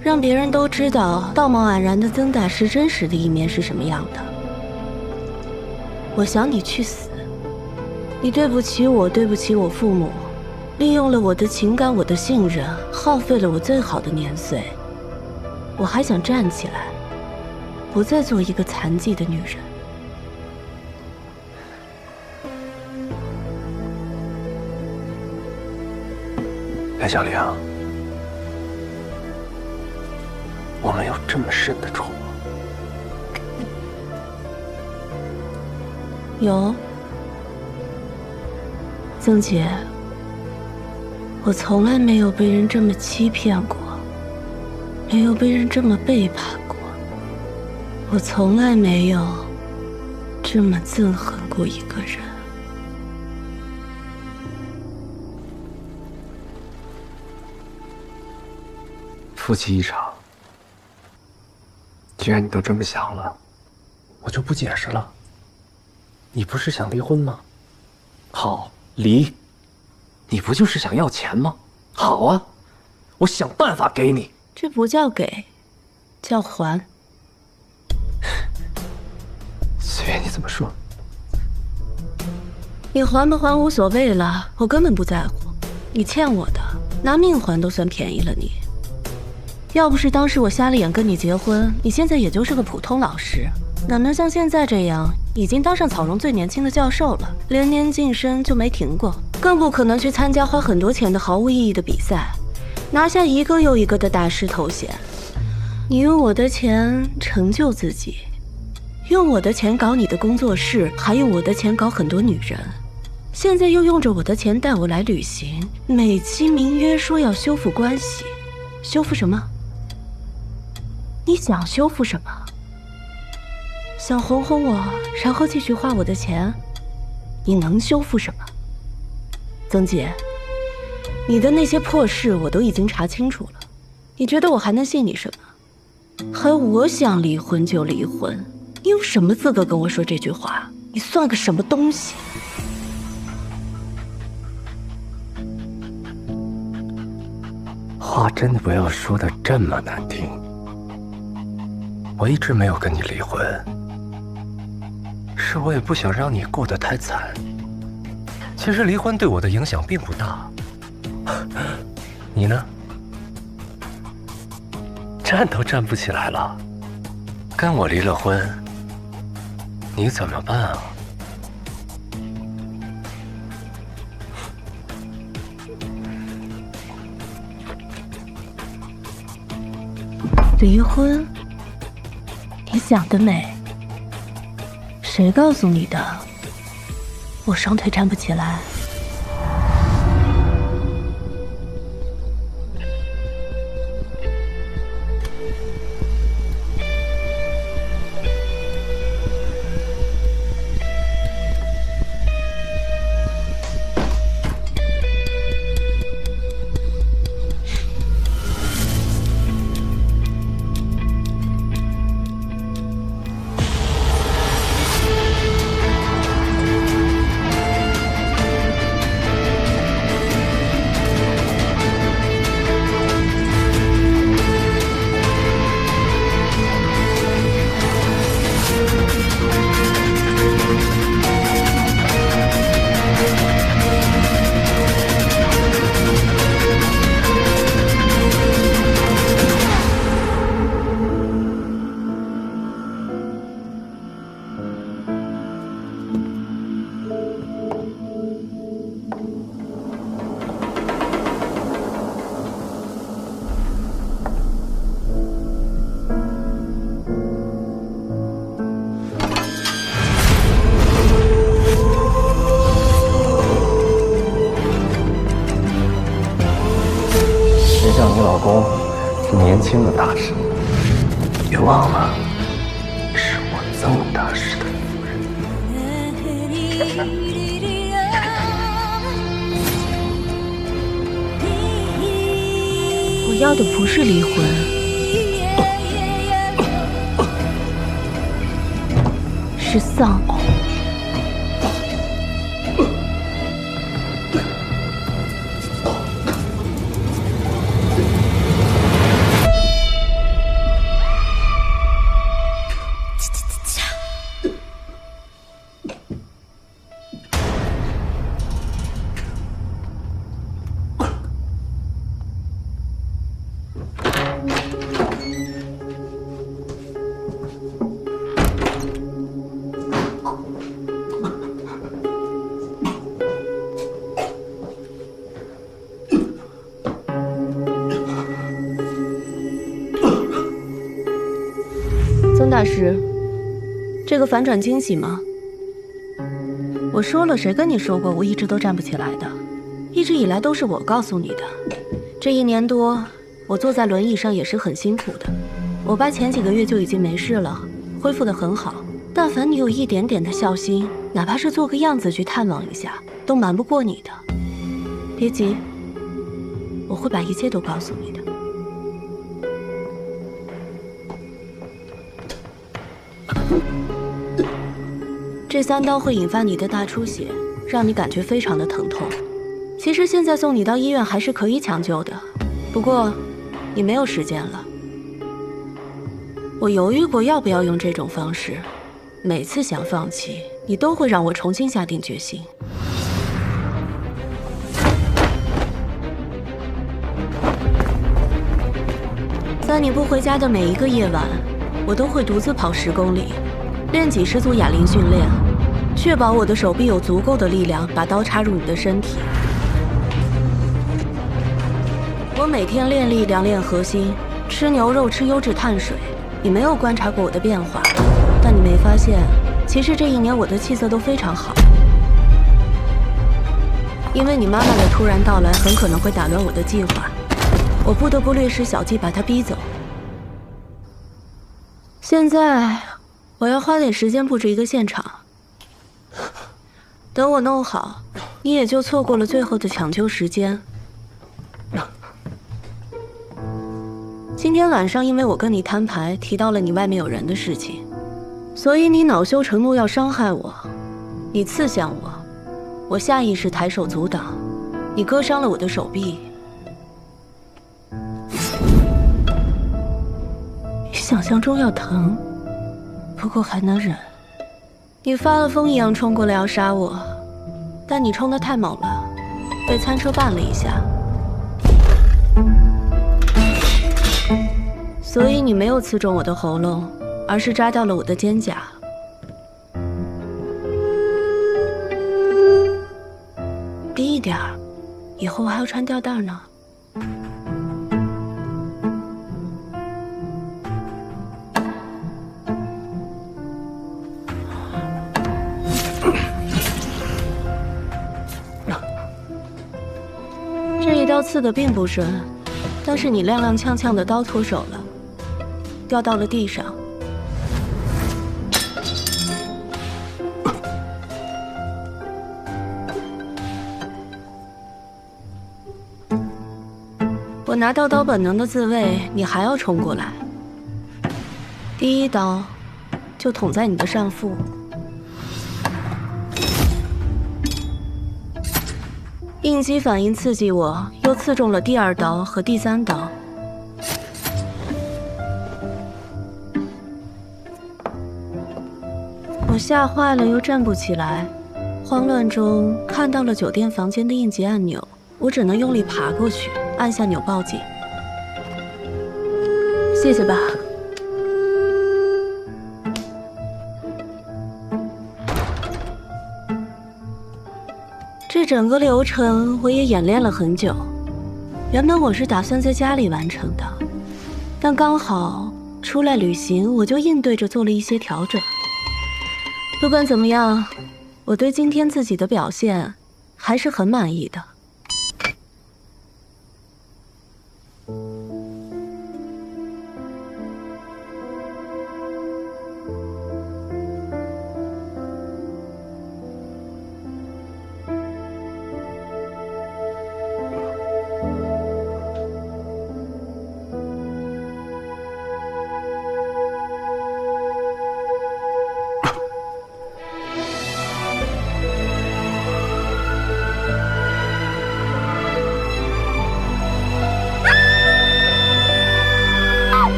让别人都知道道貌岸然的曾大师真实的一面是什么样的。我想你去死，你对不起我，对不起我父母，利用了我的情感，我的信任，耗费了我最好的年岁。我还想站起来，不再做一个残疾的女人。白小玲，我们有这么深的仇吗？有，曾姐，我从来没有被人这么欺骗过，没有被人这么背叛过，我从来没有这么憎恨过一个人。夫妻一场，既然你都这么想了，我就不解释了。你不是想离婚吗？好，离。你不就是想要钱吗？好啊，我想办法给你。这不叫给，叫还。随便你怎么说。你还不还无所谓了，我根本不在乎。你欠我的，拿命还都算便宜了你。要不是当时我瞎了眼跟你结婚，你现在也就是个普通老师，哪能像现在这样，已经当上草荣最年轻的教授了，连年晋升就没停过，更不可能去参加花很多钱的毫无意义的比赛，拿下一个又一个的大师头衔。你用我的钱成就自己，用我的钱搞你的工作室，还用我的钱搞很多女人，现在又用着我的钱带我来旅行，美其名曰说要修复关系，修复什么？你想修复什么？想哄哄我，然后继续花我的钱？你能修复什么？曾姐，你的那些破事我都已经查清楚了，你觉得我还能信你什么？还我想离婚就离婚，你有什么资格跟我说这句话？你算个什么东西？话真的不要说的这么难听。我一直没有跟你离婚，是我也不想让你过得太惨。其实离婚对我的影响并不大。你呢？站都站不起来了，跟我离了婚，你怎么办啊？离婚？你想得美！谁告诉你的？我双腿站不起来。清的大事，别忘了，是我曾大师的夫人。我要的不是离婚，是丧偶。曾大师，这个反转惊喜吗？我说了，谁跟你说过我一直都站不起来的？一直以来都是我告诉你的。这1年多，我坐在轮椅上也是很辛苦的。我爸前几个月就已经没事了，恢复得很好。但凡你有一点点的孝心，哪怕是做个样子去探望一下，都瞒不过你的。别急，我会把一切都告诉你的。这3刀会引发你的大出血，让你感觉非常的疼痛。其实现在送你到医院还是可以抢救的，不过你没有时间了。我犹豫过要不要用这种方式，每次想放弃，你都会让我重新下定决心。在你不回家的每一个夜晚，我都会独自跑10公里，练几10组哑铃训练，确保我的手臂有足够的力量把刀插入你的身体。我每天练力量、练核心，吃牛肉、吃优质碳水。你没有观察过我的变化，但你没发现，其实这1年我的气色都非常好。因为你妈妈的突然到来很可能会打乱我的计划，我不得不掠食小计把她逼走。现在我要花点时间布置一个现场，等我弄好，你也就错过了最后的抢救时间。今天晚上因为我跟你摊牌提到了你外面有人的事情，所以你恼羞成怒要伤害我，你刺向我，我下意识抬手阻挡，你割伤了我的手臂。比想象中要疼，不过还能忍。你发了疯一样冲过来要杀我，但你冲得太猛了，被餐车绊了一下。所以你没有刺中我的喉咙，而是扎掉了我的肩胛。低一点儿，以后我还要穿吊带呢。这一刀刺得并不深，但是你踉踉跄跄的刀脱手了。掉到了地上，我拿到刀本能的自卫，你还要冲过来。第1刀就捅在你的上腹，应激反应刺激我，又刺中了第2刀和第3刀。我吓坏了，又站不起来，慌乱中看到了酒店房间的应急按钮，我只能用力爬过去，按下钮报警。谢谢吧。这整个流程我也演练了很久，原本我是打算在家里完成的，但刚好出来旅行，我就应对着做了一些调整。不管怎么样，我对今天自己的表现还是很满意的。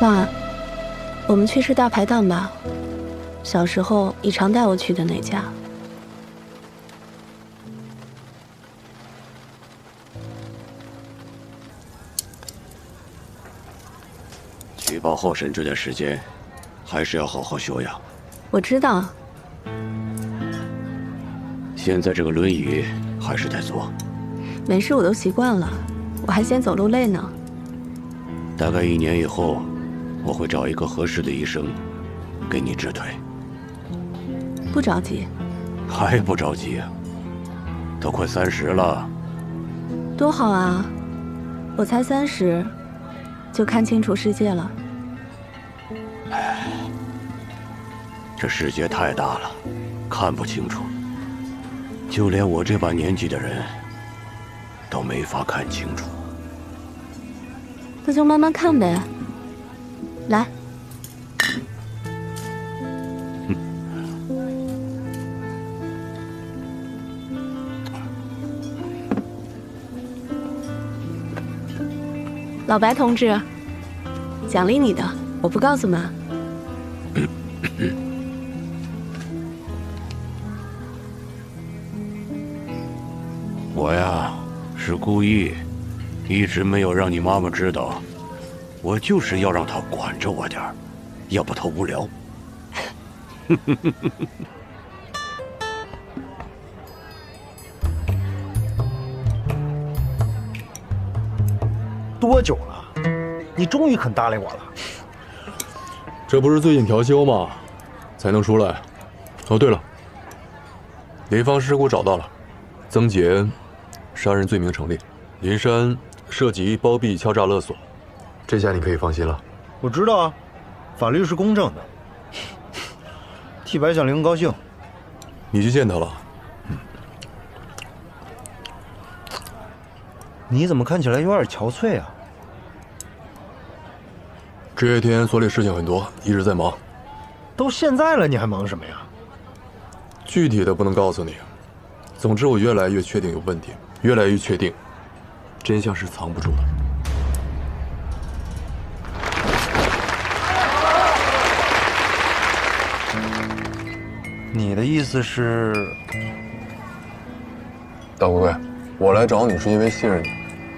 爸，我们去吃大排档吧。小时候你常带我去的那家。举报候审这段时间，还是要好好休养。我知道。现在这个轮椅还是得坐。没事，我都习惯了。我还嫌走路累呢。大概1年以后，我会找一个合适的医生，给你治腿。不着急。还不着急啊？都快30了。多好啊！我才30，就看清楚世界了。这世界太大了，看不清楚。就连我这把年纪的人，都没法看清楚。那就慢慢看呗。来。老白同志，奖励你的，我不告诉妈。我呀，是故意，一直没有让你妈妈知道，我就是要让她管着我点儿，要不她无聊。多久了？你终于肯搭理我了。这不是最近调休吗？才能出来。哦，对了，林芳尸骨找到了，曾杰杀人罪名成立，林珊涉及包庇、敲诈勒索，这下你可以放心了。我知道啊，法律是公正的，替白小玲高兴。你去见他了？你怎么看起来有点憔悴啊？这些天所里事情很多，一直在忙。都现在了，你还忙什么呀？具体的不能告诉你。总之，我越来越确定有问题，越来越确定，真相是藏不住的。你的意思是？大龟龟，我来找你是因为信任你。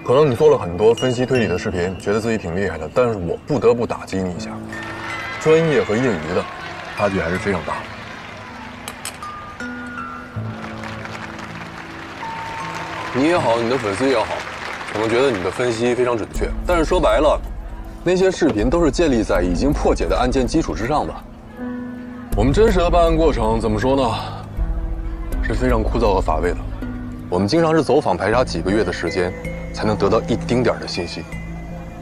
可能你做了很多分析推理的视频，觉得自己挺厉害的，但是我不得不打击你一下，专业和业余的差距还是非常大的。你也好，你的粉丝也好，可能觉得你的分析非常准确，但是说白了，那些视频都是建立在已经破解的案件基础之上的。我们真实的办案过程怎么说呢？是非常枯燥和乏味的。我们经常是走访排查几个月的时间，才能得到一丁点的信息。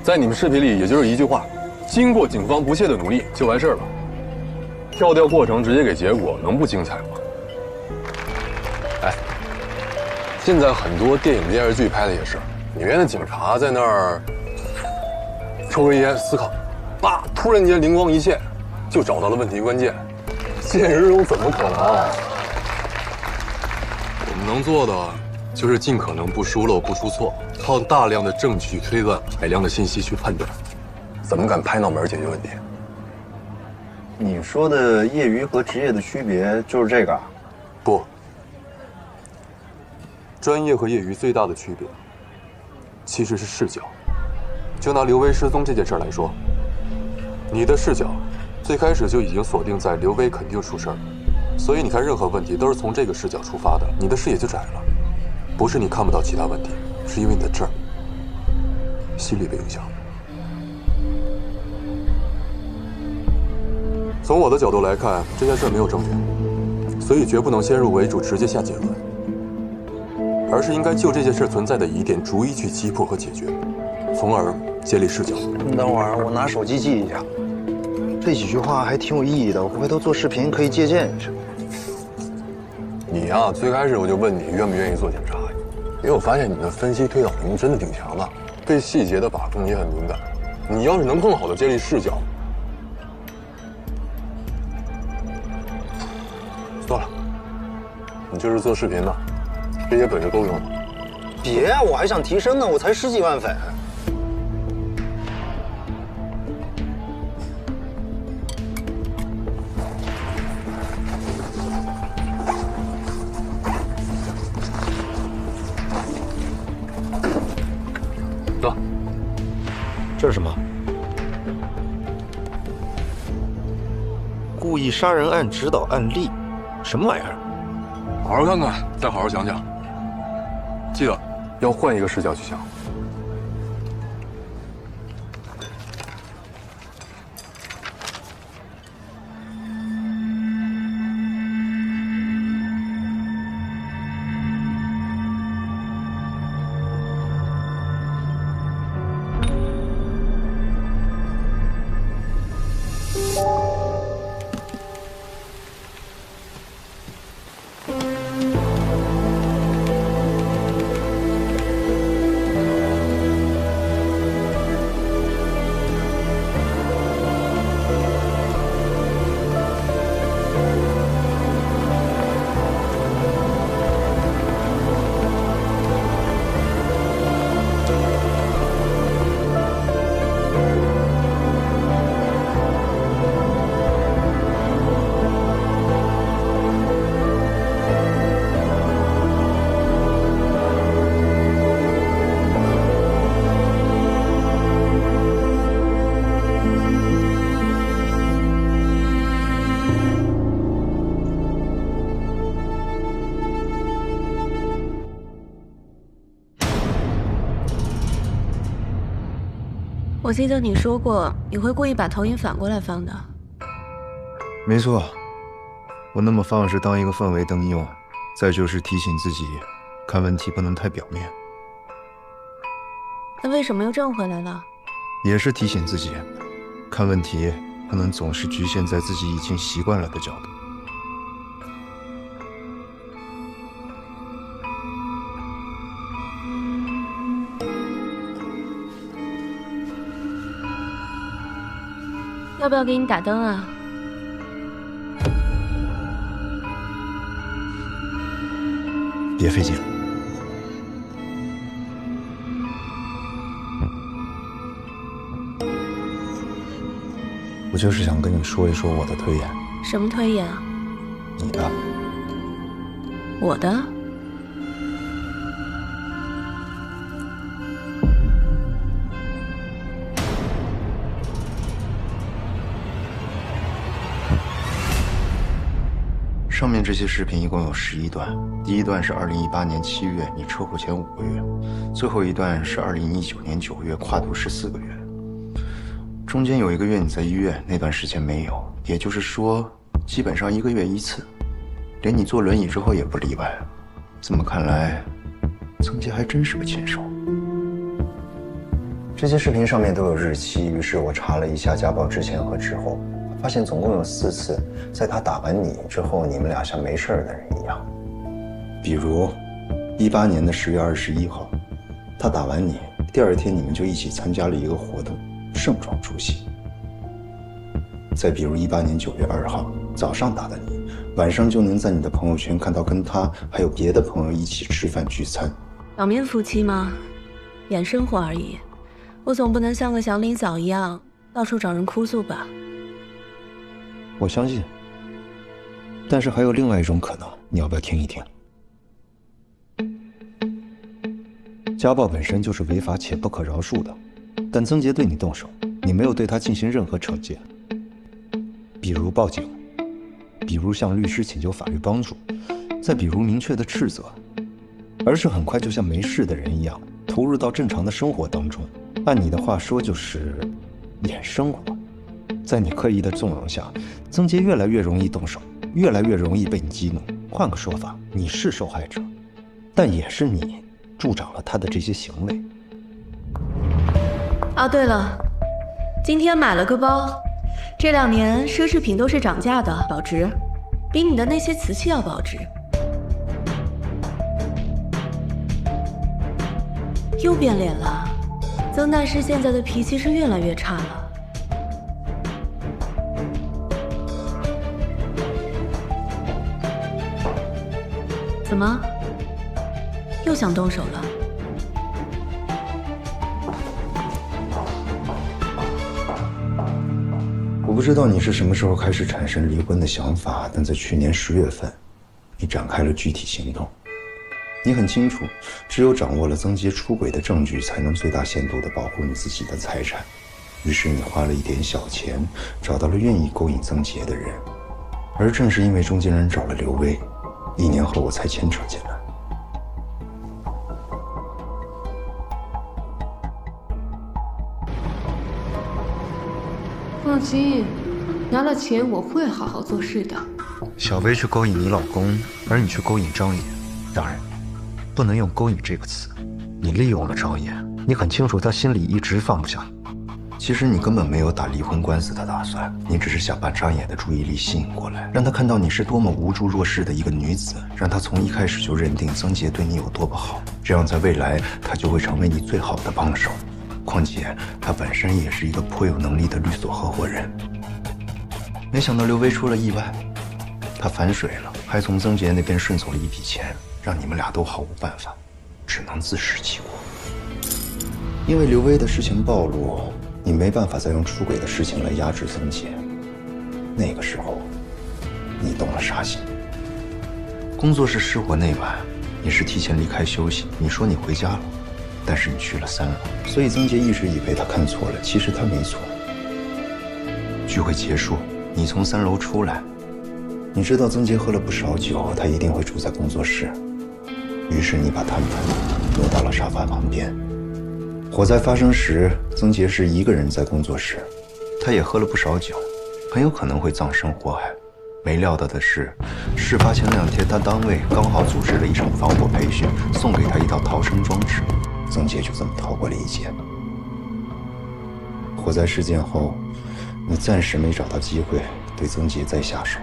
在你们视频里，也就是一句话：经过警方不懈的努力就完事儿了。跳掉过程直接给结果，能不精彩吗？哎，现在很多电影电视剧拍的也是，里面的警察在那儿抽根烟思考，叭，突然间灵光一现，就找到了问题关键。现实中怎么可能？我们能做的就是尽可能不疏漏、不出错，靠大量的证据推断、海量的信息去判断。怎么敢拍脑门解决问题？你说的业余和职业的区别就是这个？不，专业和业余最大的区别其实是视角。就拿刘威失踪这件事来说，你的视角最开始就已经锁定在刘威肯定出事儿，所以你看任何问题都是从这个视角出发的，你的视野就窄了。不是你看不到其他问题，是因为你的这儿心理被影响。从我的角度来看，这件事没有证据，所以绝不能先入为主直接下结论，而是应该就这件事存在的疑点逐一去击破和解决，从而建立视角。你等会儿，我拿手机记一下。这几句话还挺有意义的，我回头做视频可以借鉴一下。你呀，最开始我就问你愿不愿意做检查，因为我发现你的分析推导能力真的挺强的，对细节的把控也很敏感。你要是能更好的建立视角，算了，你就是做视频的，这些本事够用的。别，我还想提升呢，我才10几万粉。这是什么？故意杀人案指导案例，什么玩意儿？好好看看，再好好想想。记得要换一个视角去想。我记得你说过你会故意把投影反过来放的。没错，我那么放是当一个氛围灯用，再就是提醒自己看问题不能太表面。那为什么又正回来了？也是提醒自己，看问题不能总是局限在自己已经习惯了的角度。要不要给你打灯啊？别费劲了。我就是想跟你说一说我的推演。什么推演啊？你的。我的？上面这些视频一共有11段，第一段是2018年7月你车祸前5个月，最后一段是2019年9月，跨度14个月。中间有1个月你在医院，那段时间没有，也就是说，基本上1个月1次，连你坐轮椅之后也不例外。这么看来，曾杰还真是个禽兽。这些视频上面都有日期，于是我查了一下家暴之前和之后。发现总共有4次，在他打完你之后，你们俩像没事的人一样。比如，18年的10月21号，他打完你，第2天你们就一起参加了一个活动，盛装出席。再比如18年9月2号，早上打的你，晚上就能在你的朋友圈看到跟他还有别的朋友一起吃饭聚餐。表面夫妻吗？演生活而已。我总不能像个祥林嫂一样到处找人哭诉吧？我相信，但是还有另外一种可能，你要不要听一听？家暴本身就是违法且不可饶恕的，但曾杰对你动手，你没有对他进行任何惩戒，比如报警，比如向律师请求法律帮助，再比如明确的斥责，而是很快就像没事的人一样投入到正常的生活当中。按你的话说，就是演生活。在你刻意的纵容下，曾杰越来越容易动手，越来越容易被你激怒。换个说法，你是受害者，但也是你助长了他的这些行为。哦，对了，今天买了个包，这2年奢侈品都是涨价的，保值，比你的那些瓷器要保值。又变脸了，曾大师现在的脾气是越来越差了。怎么，又想动手了？我不知道你是什么时候开始产生离婚的想法，但在去年10月份，你展开了具体行动。你很清楚，只有掌握了曾洁出轨的证据，才能最大限度地保护你自己的财产。于是你花了一点小钱，找到了愿意勾引曾洁的人，而正是因为中间人找了刘威，1年后我才牵扯进来。放心，拿了钱我会好好做事的。小薇去勾引你老公，而你去勾引张野。当然，不能用勾引这个词。你利用了张野，你很清楚他心里一直放不下。其实你根本没有打离婚官司的打算，你只是想把张野的注意力吸引过来，让他看到你是多么无助弱势的一个女子，让他从一开始就认定曾洁对你有多不好，这样在未来他就会成为你最好的帮手。况且他本身也是一个颇有能力的律所合伙人。没想到刘威出了意外，他反水了，还从曾洁那边顺走了一笔钱，让你们俩都毫无办法，只能自食其果。因为刘威的事情暴露，你没办法再用出轨的事情来压制曾洁。那个时候，你动了杀心。工作室失火那晚，你是提前离开休息，你说你回家了，但是你去了3楼，所以曾洁一直以为他看错了，其实他没错。聚会结束，你从3楼出来，你知道曾洁喝了不少酒，她一定会住在工作室，于是你把摊盘挪到了沙发旁边。火灾发生时，曾洁是一个人在工作室，她也喝了不少酒，很有可能会葬身火海。没料到的是，事发前2天，他单位刚好组织了一场防火培训，送给他一套逃生装置，曾洁就这么逃过了一劫。火灾事件后，你暂时没找到机会对曾洁再下手，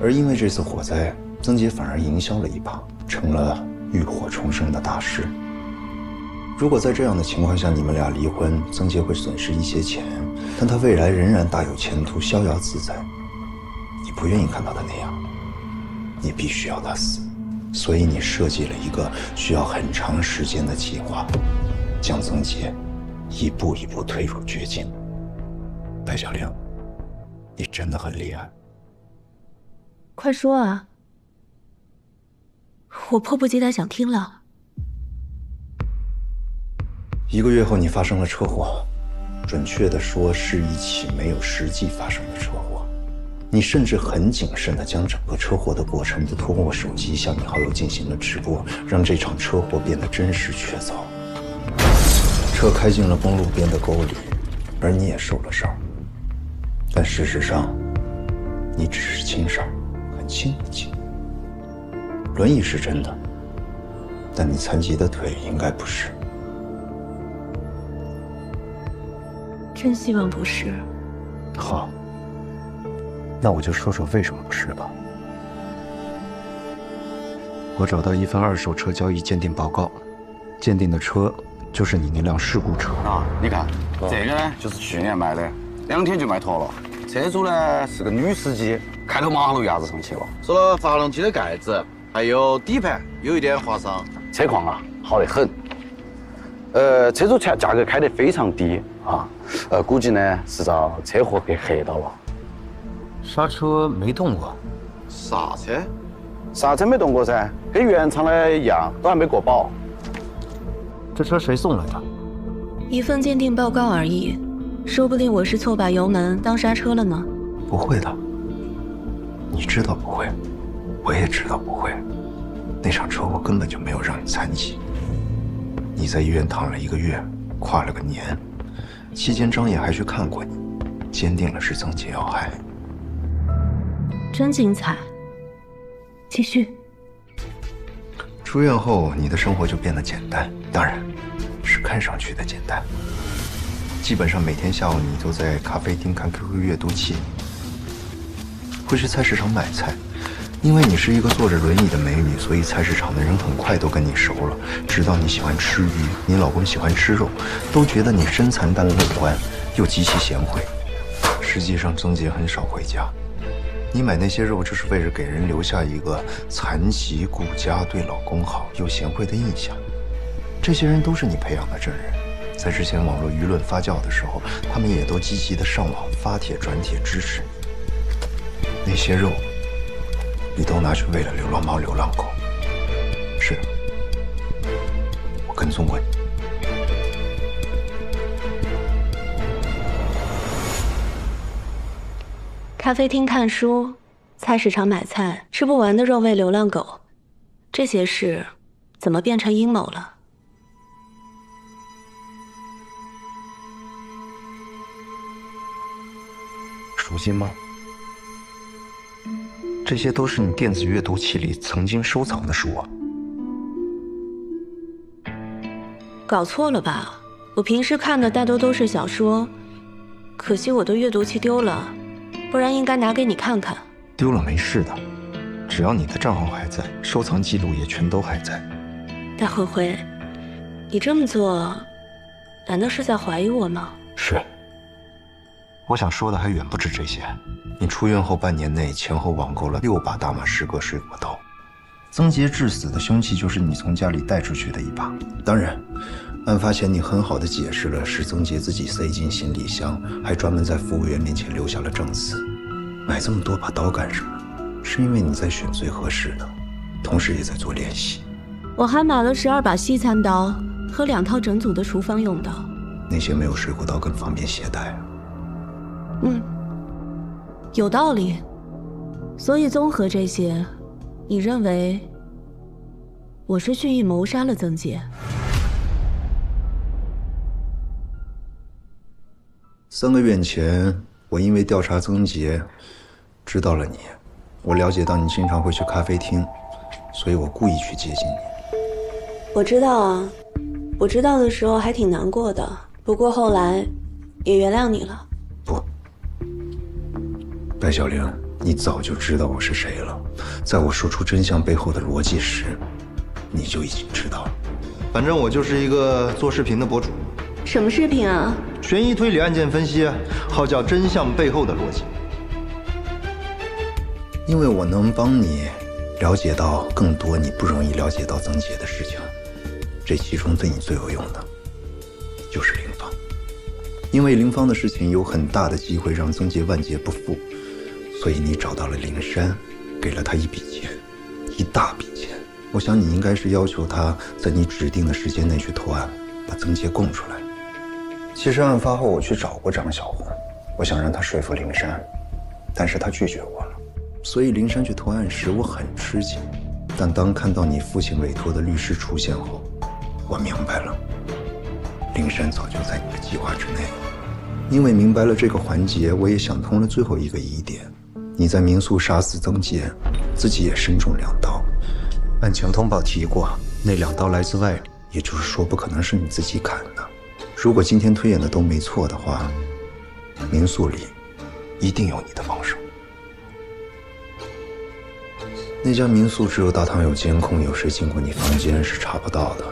而因为这次火灾，曾洁反而营销了一把，成了浴火重生的大师。如果在这样的情况下你们俩离婚，曾洁会损失一些钱，但她未来仍然大有前途，逍遥自在。你不愿意看到她那样，你必须要她死，所以你设计了一个需要很长时间的计划，将曾洁一步一步推入绝境。白小玲，你真的很厉害。快说啊，我迫不及待想听了。1个月后，你发生了车祸，准确的说是一起没有实际发生的车祸。你甚至很谨慎地将整个车祸的过程都通过手机向你好友进行了直播，让这场车祸变得真实确凿。车开进了公路边的沟里，而你也受了伤。但事实上，你只是轻伤，很轻很轻。轮椅是真的，但你残疾的腿应该不是。真希望不是。好，那我就说说为什么不是吧。我找到一份2手车交易鉴定报告，鉴定的车就是你那辆事故车。啊，你看这个呢，就是去年卖的，2天就卖脱了。车主呢是个女司机，开到马路牙子上去了。除了发动机的盖子，还有底盘有一点划伤。车况啊，好得很。车主价格开得非常低啊，估计呢是遭车祸给黑到了。刹车没动过？刹车？刹车没动过噻，跟原厂的一样，都还没过保。这车谁送来的？一份鉴定报告而已，说不定我是错把油门当刹车了呢。不会的，你知道不会，我也知道不会。那场车祸根本就没有让你残疾。你在医院躺了1个月，跨了个年，期间张野还去看过你，坚定了是曾洁要害。真精彩，继续。出院后，你的生活就变得简单，当然，是看上去的简单。基本上每天下午你都在咖啡厅看 QQ 阅读器，会去菜市场买菜。因为你是一个坐着轮椅的美女，所以菜市场的人很快都跟你熟了，知道你喜欢吃鱼，你老公喜欢吃肉，都觉得你身残但乐观，又极其贤惠。实际上，曾洁很少回家。你买那些肉，就是为了给人留下一个残疾、顾家、对老公好又贤惠的印象。这些人都是你培养的证人，在之前网络舆论发酵的时候，他们也都积极的上网发帖转帖支持你。那些肉，你都拿去喂了流浪猫、流浪狗。跟踪过你。咖啡厅看书，菜市场买菜，吃不完的肉喂流浪狗，这些事怎么变成阴谋了？熟悉吗？这些都是你电子阅读器里曾经收藏的书啊。搞错了吧？我平时看的大多都是小说，可惜我的阅读器丢了，不然应该拿给你看看。丢了没事的，只要你的账号还在，收藏记录也全都还在。大灰灰，你这么做，难道是在怀疑我吗？是。我想说的还远不止这些。你出院后半年内，前后网购了6把大马士革水果刀。曾杰致死的凶器就是你从家里带出去的一把。当然，案发前你很好的解释了是曾杰自己塞进行李箱，还专门在服务员面前留下了证词。买这么多把刀干什么？是因为你在选最合适的，同时也在做练习。我还买了12把西餐刀和2套整组的厨房用刀。那些没有水果刀更方便携带啊。有道理。所以综合这些，你认为我是蓄意谋杀了曾杰？3个月前，我因为调查曾杰，知道了你。我了解到你经常会去咖啡厅，所以我故意去接近你。我知道啊，我知道的时候还挺难过的，不过后来也原谅你了。白小玲，你早就知道我是谁了，在我说出真相背后的逻辑时，你就已经知道了。反正我就是一个做视频的博主。什么视频啊？悬疑推理案件分析，号叫真相背后的逻辑。因为我能帮你了解到更多你不容易了解到曾杰的事情，这其中对你最有用的就是林芳。因为林芳的事情有很大的机会让曾杰万劫不复，所以你找到了灵山，给了他一笔钱，一大笔钱。我想你应该是要求他在你指定的时间内去投案，把曾杰供出来。其实案发后我去找过张小红，我想让他说服灵山，但是他拒绝我了。所以灵山去投案时我很吃惊，但当看到你父亲委托的律师出现后，我明白了，灵山早就在你的计划之内。因为明白了这个环节，我也想通了最后一个疑点：你在民宿杀死曾杰，自己也身中2刀。案情通报提过，那2刀来自外力，也就是说不可能是你自己砍的。如果今天推演的都没错的话，民宿里一定有你的帮手。那家民宿只有大堂有监控，有谁进过你房间是查不到的，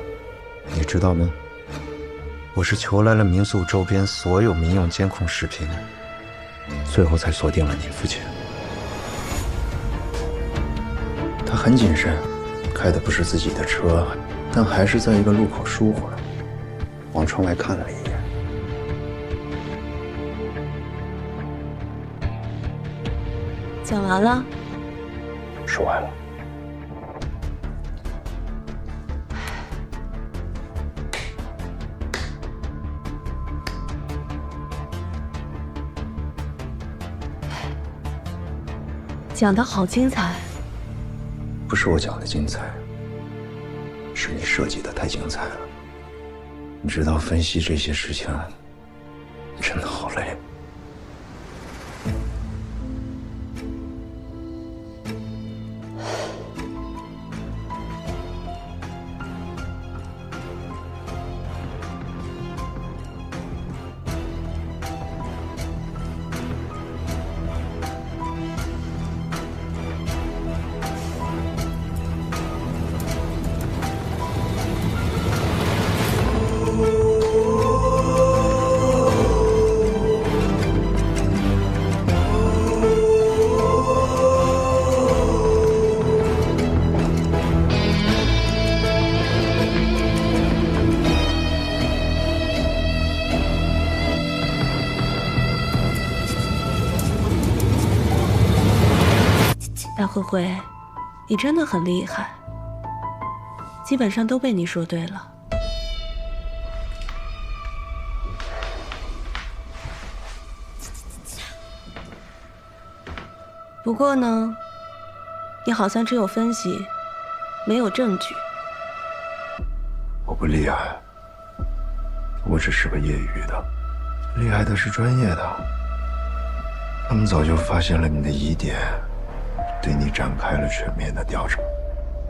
你知道吗？我是求来了民宿周边所有民用监控视频，最后才锁定了你父亲。他很谨慎，开的不是自己的车，但还是在一个路口疏忽了，往窗外看了一眼。讲完了？说完了。讲得好精彩。不是我讲的精彩，是你设计的太精彩了。你知道分析这些事情真的好累。大灰灰，你真的很厉害，基本上都被你说对了。不过呢，你好像只有分析，没有证据。我不厉害，我只是个业余的，厉害的是专业的。他们早就发现了你的疑点，对你展开了全面的调查。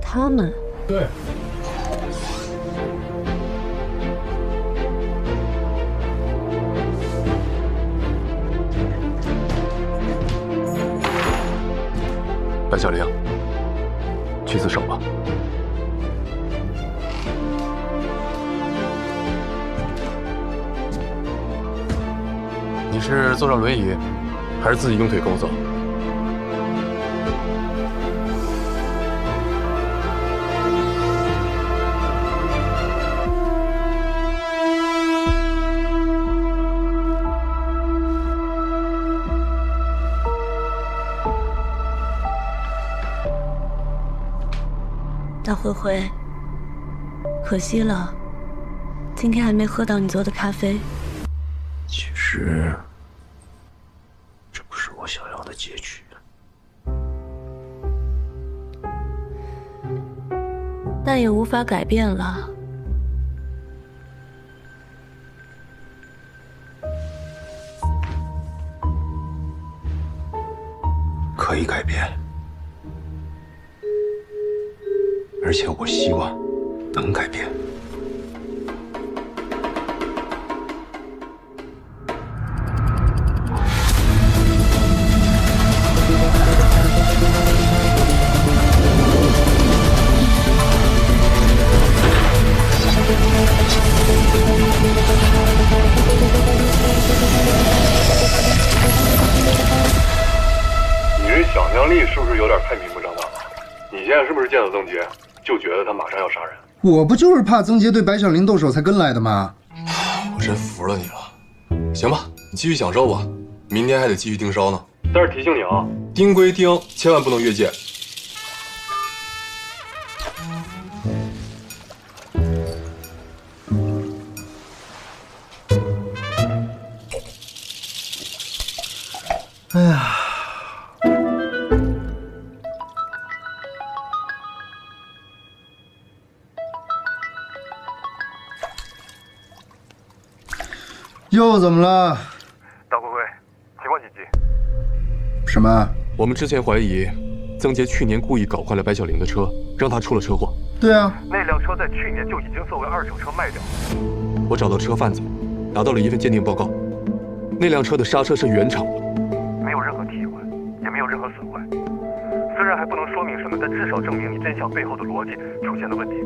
他们？对。白小玲，去自首吧。你是坐上轮椅，还是自己用腿工作？大灰灰，可惜了，今天还没喝到你做的咖啡。其实，这不是我想要的结局。但也无法改变了。可以改变，而且我希望能改变。你这想象力是不是有点太明目张胆了？你现在是不是见到曾杰就觉得他马上要杀人？我不就是怕曾杰对白小玲动手才跟来的吗？我真服了你了。行吧，你继续享受吧，明天还得继续盯梢呢。但是提醒你啊，盯归盯，千万不能越界。哎呀，又怎么了？大灰灰，情况紧急。什么？我们之前怀疑曾杰去年故意搞坏了白小玲的车，让她出了车祸。对啊，那辆车在去年就已经作为二手车卖掉。我找到车贩子，拿到了一份鉴定报告，那辆车的刹车是原厂的，没有任何替换，也没有任何损坏。虽然还不能说明什么，但至少证明你真相背后的逻辑出现了问题。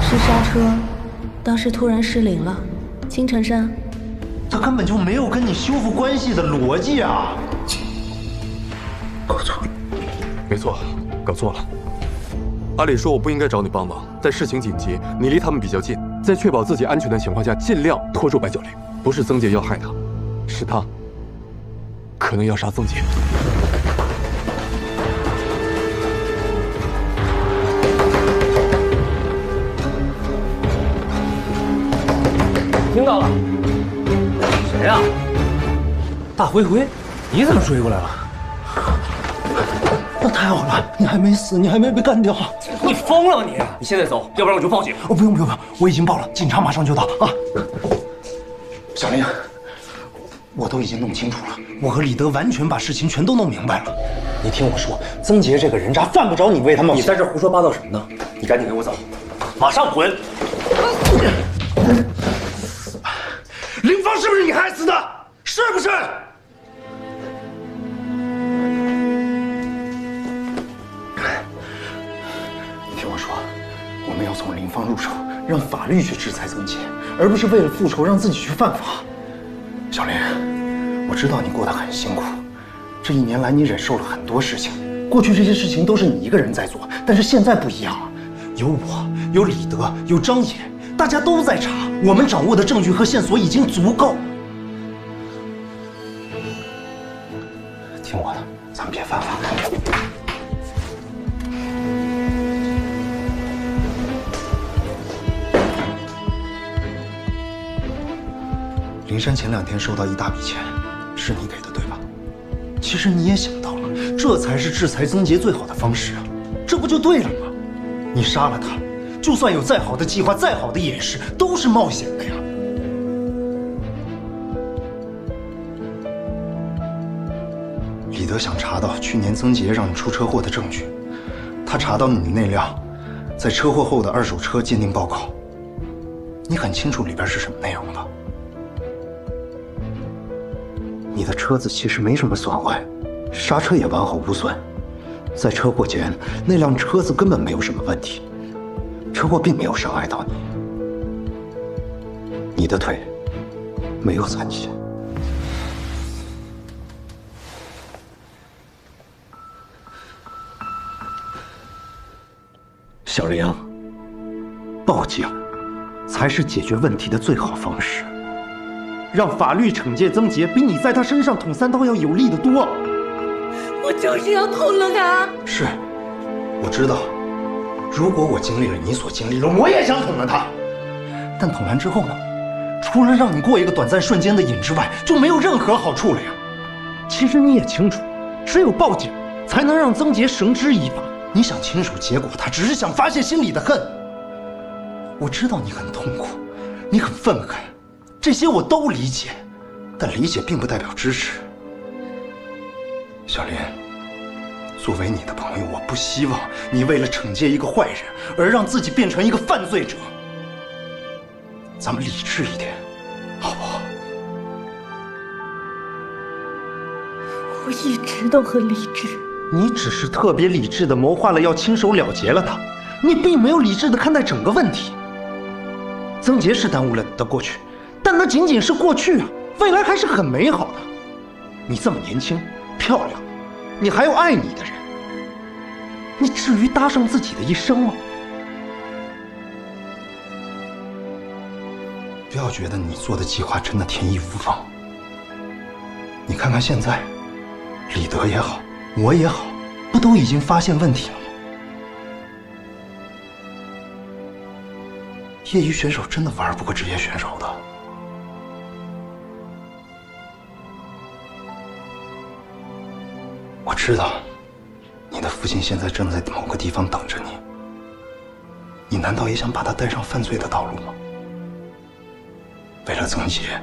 是刹车，当时突然失灵了。青城山，他根本就没有跟你修复关系的逻辑啊！搞错了，没错，搞错了。按理说我不应该找你帮忙，但事情紧急，你离他们比较近，在确保自己安全的情况下，尽量拖住白小玲。不是曾杰要害他，是他可能要杀曾杰。听到了？谁呀？大灰灰，你怎么追过来了？那太好了，你还没死，你还没被干掉。你疯了你！你现在走，要不然我就报警。哦，不用，我已经报了，警察马上就到啊。小玲，我都已经弄清楚了，我和李德完全把事情全都弄明白了。你听我说，曾杰这个人渣犯不着你为他冒险。你在这胡说八道什么呢？你赶紧给我走，马上滚！林芳是不是你害死的？是不是？你听我说，我们要从林芳入手，让法律去制裁曾杰，而不是为了复仇让自己去犯法。小林，我知道你过得很辛苦，这一年来你忍受了很多事情，过去这些事情都是你一个人在做，但是现在不一样了，有我，有李德，有张野，大家都在查，我们掌握的证据和线索已经足够。听我的，咱们别犯法。林珊前2天收到一大笔钱，是你给的对吧？其其实你也想到了，这才是制裁曾杰最好的方式啊，这不就对了吗？你杀了他，就算有再好的计划、再好的掩饰，都是冒险的呀。李德想查到去年曾杰让你出车祸的证据，他查到你那辆在车祸后的二手车鉴定报告，你很清楚里边是什么内容的。你的车子其实没什么损坏，刹车也完好无损，在车祸前那辆车子根本没有什么问题，车祸并没有伤害到你，你的腿没有残疾。小玲，报警才是解决问题的最好方式。让法律惩戒曾杰，比你在他身上捅3刀要有力得多。我就是要捅了他。是，我知道，如果我经历了你所经历的，我也想捅了他。但捅完之后呢？除了让你过一个短暂瞬间的瘾之外，就没有任何好处了呀。其实你也清楚，只有报警才能让曾杰绳之以法。你想亲手结果，他只是想发泄心里的恨。我知道你很痛苦，你很愤恨，这些我都理解，但理解并不代表支持。小林，作为你的朋友，我不希望你为了惩戒一个坏人而让自己变成一个犯罪者。咱们理智一点，好不好？我一直都很理智。你只是特别理智的谋划了要亲手了结了他，你并没有理智的看待整个问题。曾杰是耽误了你的过去，但那仅仅是过去啊，未来还是很美好的。你这么年轻漂亮，你还有爱你的人，你至于搭上自己的一生吗？不要觉得你做的计划真的天衣无缝。你看看现在，李德也好，我也好，不都已经发现问题了吗？业余选手真的玩不过职业选手的。我知道，你的父亲现在正在某个地方等着你。你难道也想把他带上犯罪的道路吗？为了曾杰，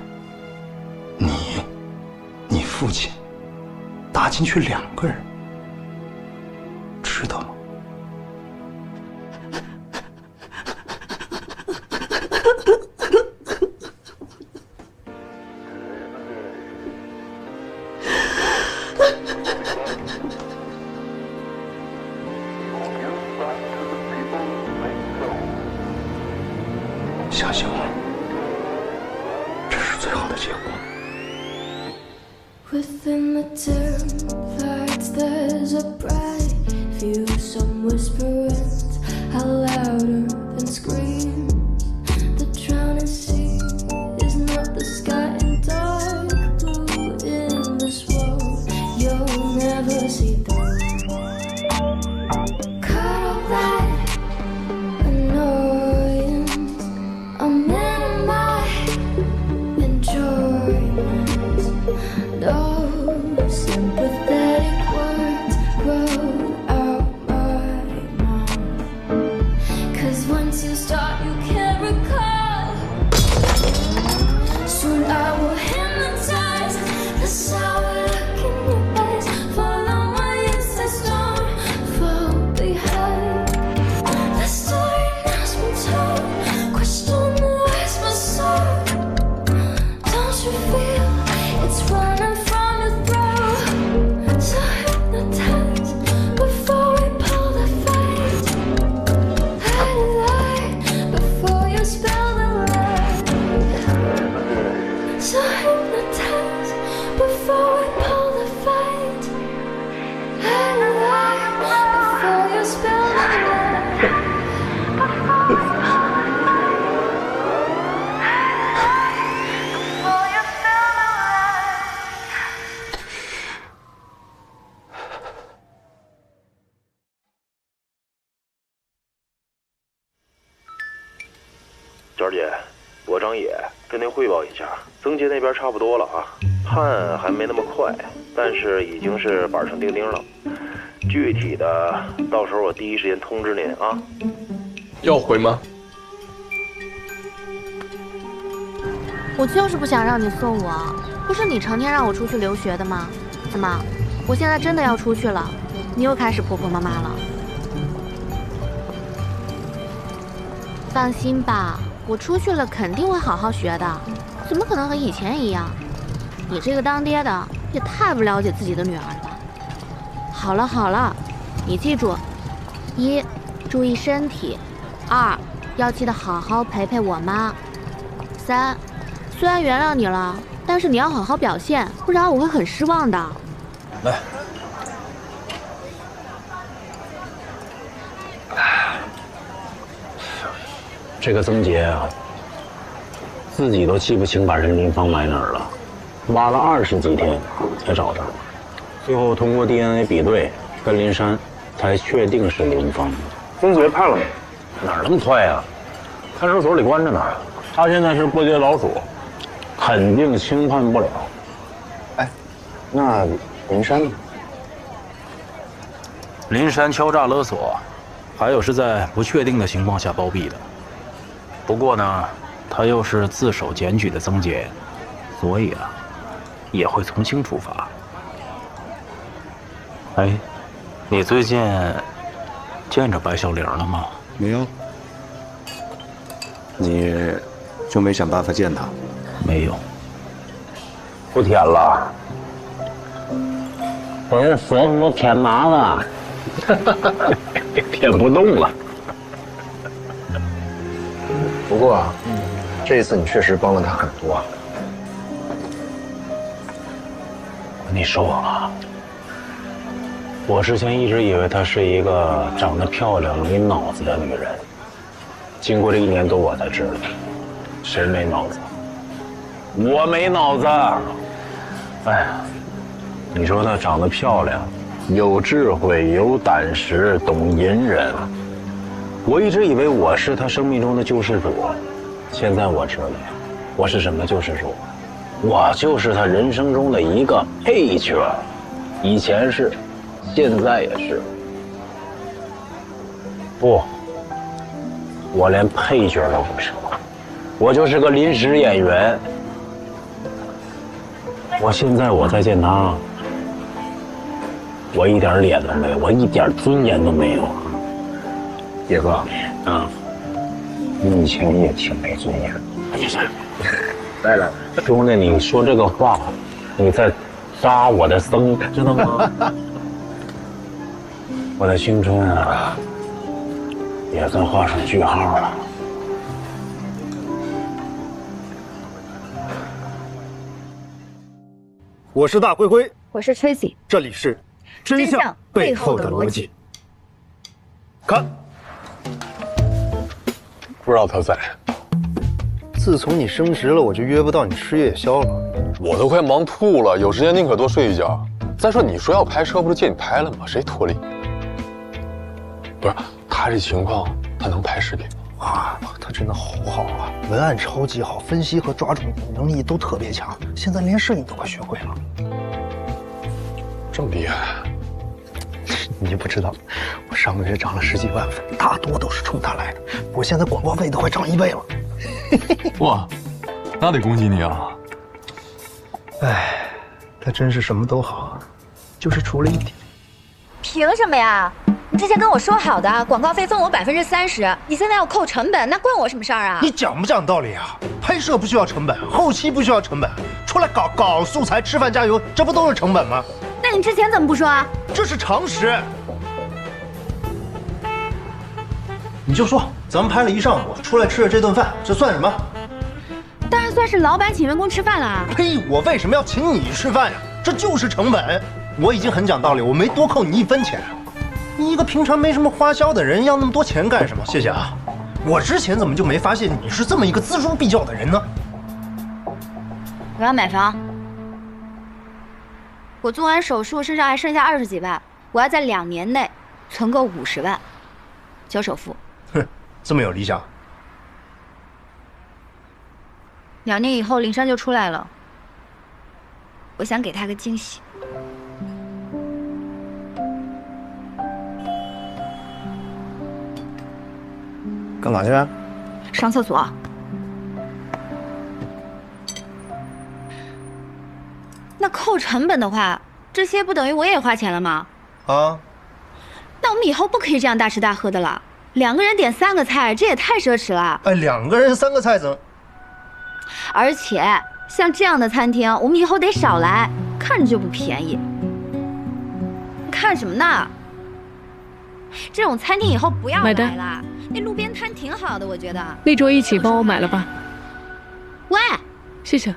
你父亲搭进去2个人，值得吗？相信我，这是最好的结果。Within the dim lights, there's a bright view. Some whisperings are louder than screams. The drowning sea is not the sky and dark blue in this world. You'll never see through. Cut off that annoyance. I'm in my enjoyment. No sympathetic words grow out my mouth. 'Cause once you start, you can't recall. Soon I will hypnotize the sour look in your eyes. Follow my instincts, don't fall behind. The story now's been told. Question the words, my soul. Don't you feel it's running from your throat? So hypnotized before we pull the fight. Hide a light before you spill the light. So hypnotized before we pull the fight. Hide a light before you spill the light. Before you spill the light. 娟儿姐，我张野跟您汇报一下，曾杰那边差不多了啊，判还没那么快，但是已经是板上钉钉了。具体的，到时候我第一时间通知您啊。要回吗？我就是不想让你送我，不是你成天让我出去留学的吗？怎么，我现在真的要出去了，你又开始婆婆妈妈了？放心吧，我出去了肯定会好好学的，怎么可能和以前一样？你这个当爹的也太不了解自己的女儿了吧？好了好了，你记住：1，注意身体；2，要记得好好陪陪我妈；3，虽然原谅你了，但是你要好好表现，不然我会很失望的。来。这个曾杰啊，自己都记不清把任林芳埋哪儿了，挖了20几天才找着，最后通过 DNA 比对，跟林珊才确定是林芳。曾杰判了没？哪那么快呀？看守所里关着呢，他现在是过街老鼠，肯定轻判不了。哎，那林珊呢？林珊敲诈勒索，还有是在不确定的情况下包庇的。不过呢，他又是自首检举的曾杰，所以啊，也会从轻处罚。哎，你最近见着白小玲了吗？没有。你就没想办法见他？没有。不舔了，我这舌头都舔麻了，舔不动了。不过啊，这一次你确实帮了他很多啊。我跟你说啊，我之前一直以为她是一个长得漂亮、没脑子的女人，经过这1年多，我才知道，谁没脑子？我没脑子。哎呀，你说她长得漂亮，有智慧，有胆识，懂隐忍。我一直以为我是她生命中的救世主，现在我知道，我是什么救世主？我就是她人生中的一个配角，以前是，现在也是。不，我连配角都不是，我就是个临时演员。我现在再见她，我一点脸都没有，我一点尊严都没有。野哥，你以前也挺没尊严的。来来，兄弟，你说这个话，你在扎我的僧，知道吗？我的青春啊，也算画上句号了。我是大灰灰，我是 Tracy， 这里是真相背后的逻辑。看。不知道他在。自从你升职了，我就约不到你吃夜宵了。我都快忙吐了，有时间宁可多睡一觉。再说你说要拍摄，不是借你拍了吗？谁托你？不是他这情况，他能拍视频啊？他真的好好啊，文案超级好，分析和抓重点能力都特别强，现在连摄影都快学会了。这么厉害？你不知道，我上个月涨了10几万粉，大多都是冲他来的。我现在广告费都快涨1倍了。哇，那得恭喜你啊！哎，他真是什么都好，就是除了一点。凭什么呀？你之前跟我说好的广告费分我30%，你现在要扣成本，那关我什么事儿啊？你讲不讲道理啊？拍摄不需要成本，后期不需要成本，出来搞素材、吃饭加油，这不都是成本吗？那你之前怎么不说啊？这是常识。你就说咱们拍了一上午，出来吃了这顿饭，这算什么？当然算是老板请员工吃饭了。呸！我为什么要请你吃饭呀？这就是成本。我已经很讲道理，我没多扣你1分钱。你一个平常没什么花销的人，要那么多钱干什么？谢谢啊。我之前怎么就没发现你是这么一个锱铢必较的人呢？我要买房。我做完手术，身上还剩下20几万，我要在2年内存够50万，交首付。哼，这么有理想。2年以后林珊就出来了，我想给她个惊喜。干嘛去啊？上厕所。那扣成本的话，这些不等于我也花钱了吗？啊？那我们以后不可以这样大吃大喝的了。2个人点3个菜，这也太奢侈了。哎，2个人3个菜怎？而且像这样的餐厅，我们以后得少来，看着就不便宜。看什么呢？这种餐厅以后不要来了。那路边摊挺好的，我觉得。那桌一起帮我买了吧。喂，谢谢。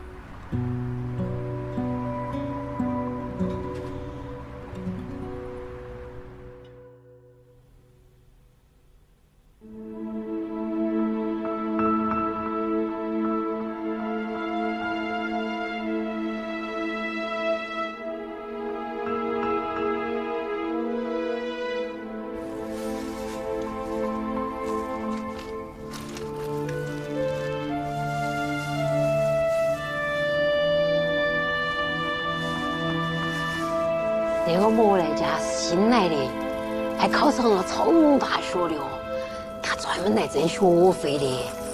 那个莫来家是新来的，还考上了超农大学的哦，他专门来挣学费的。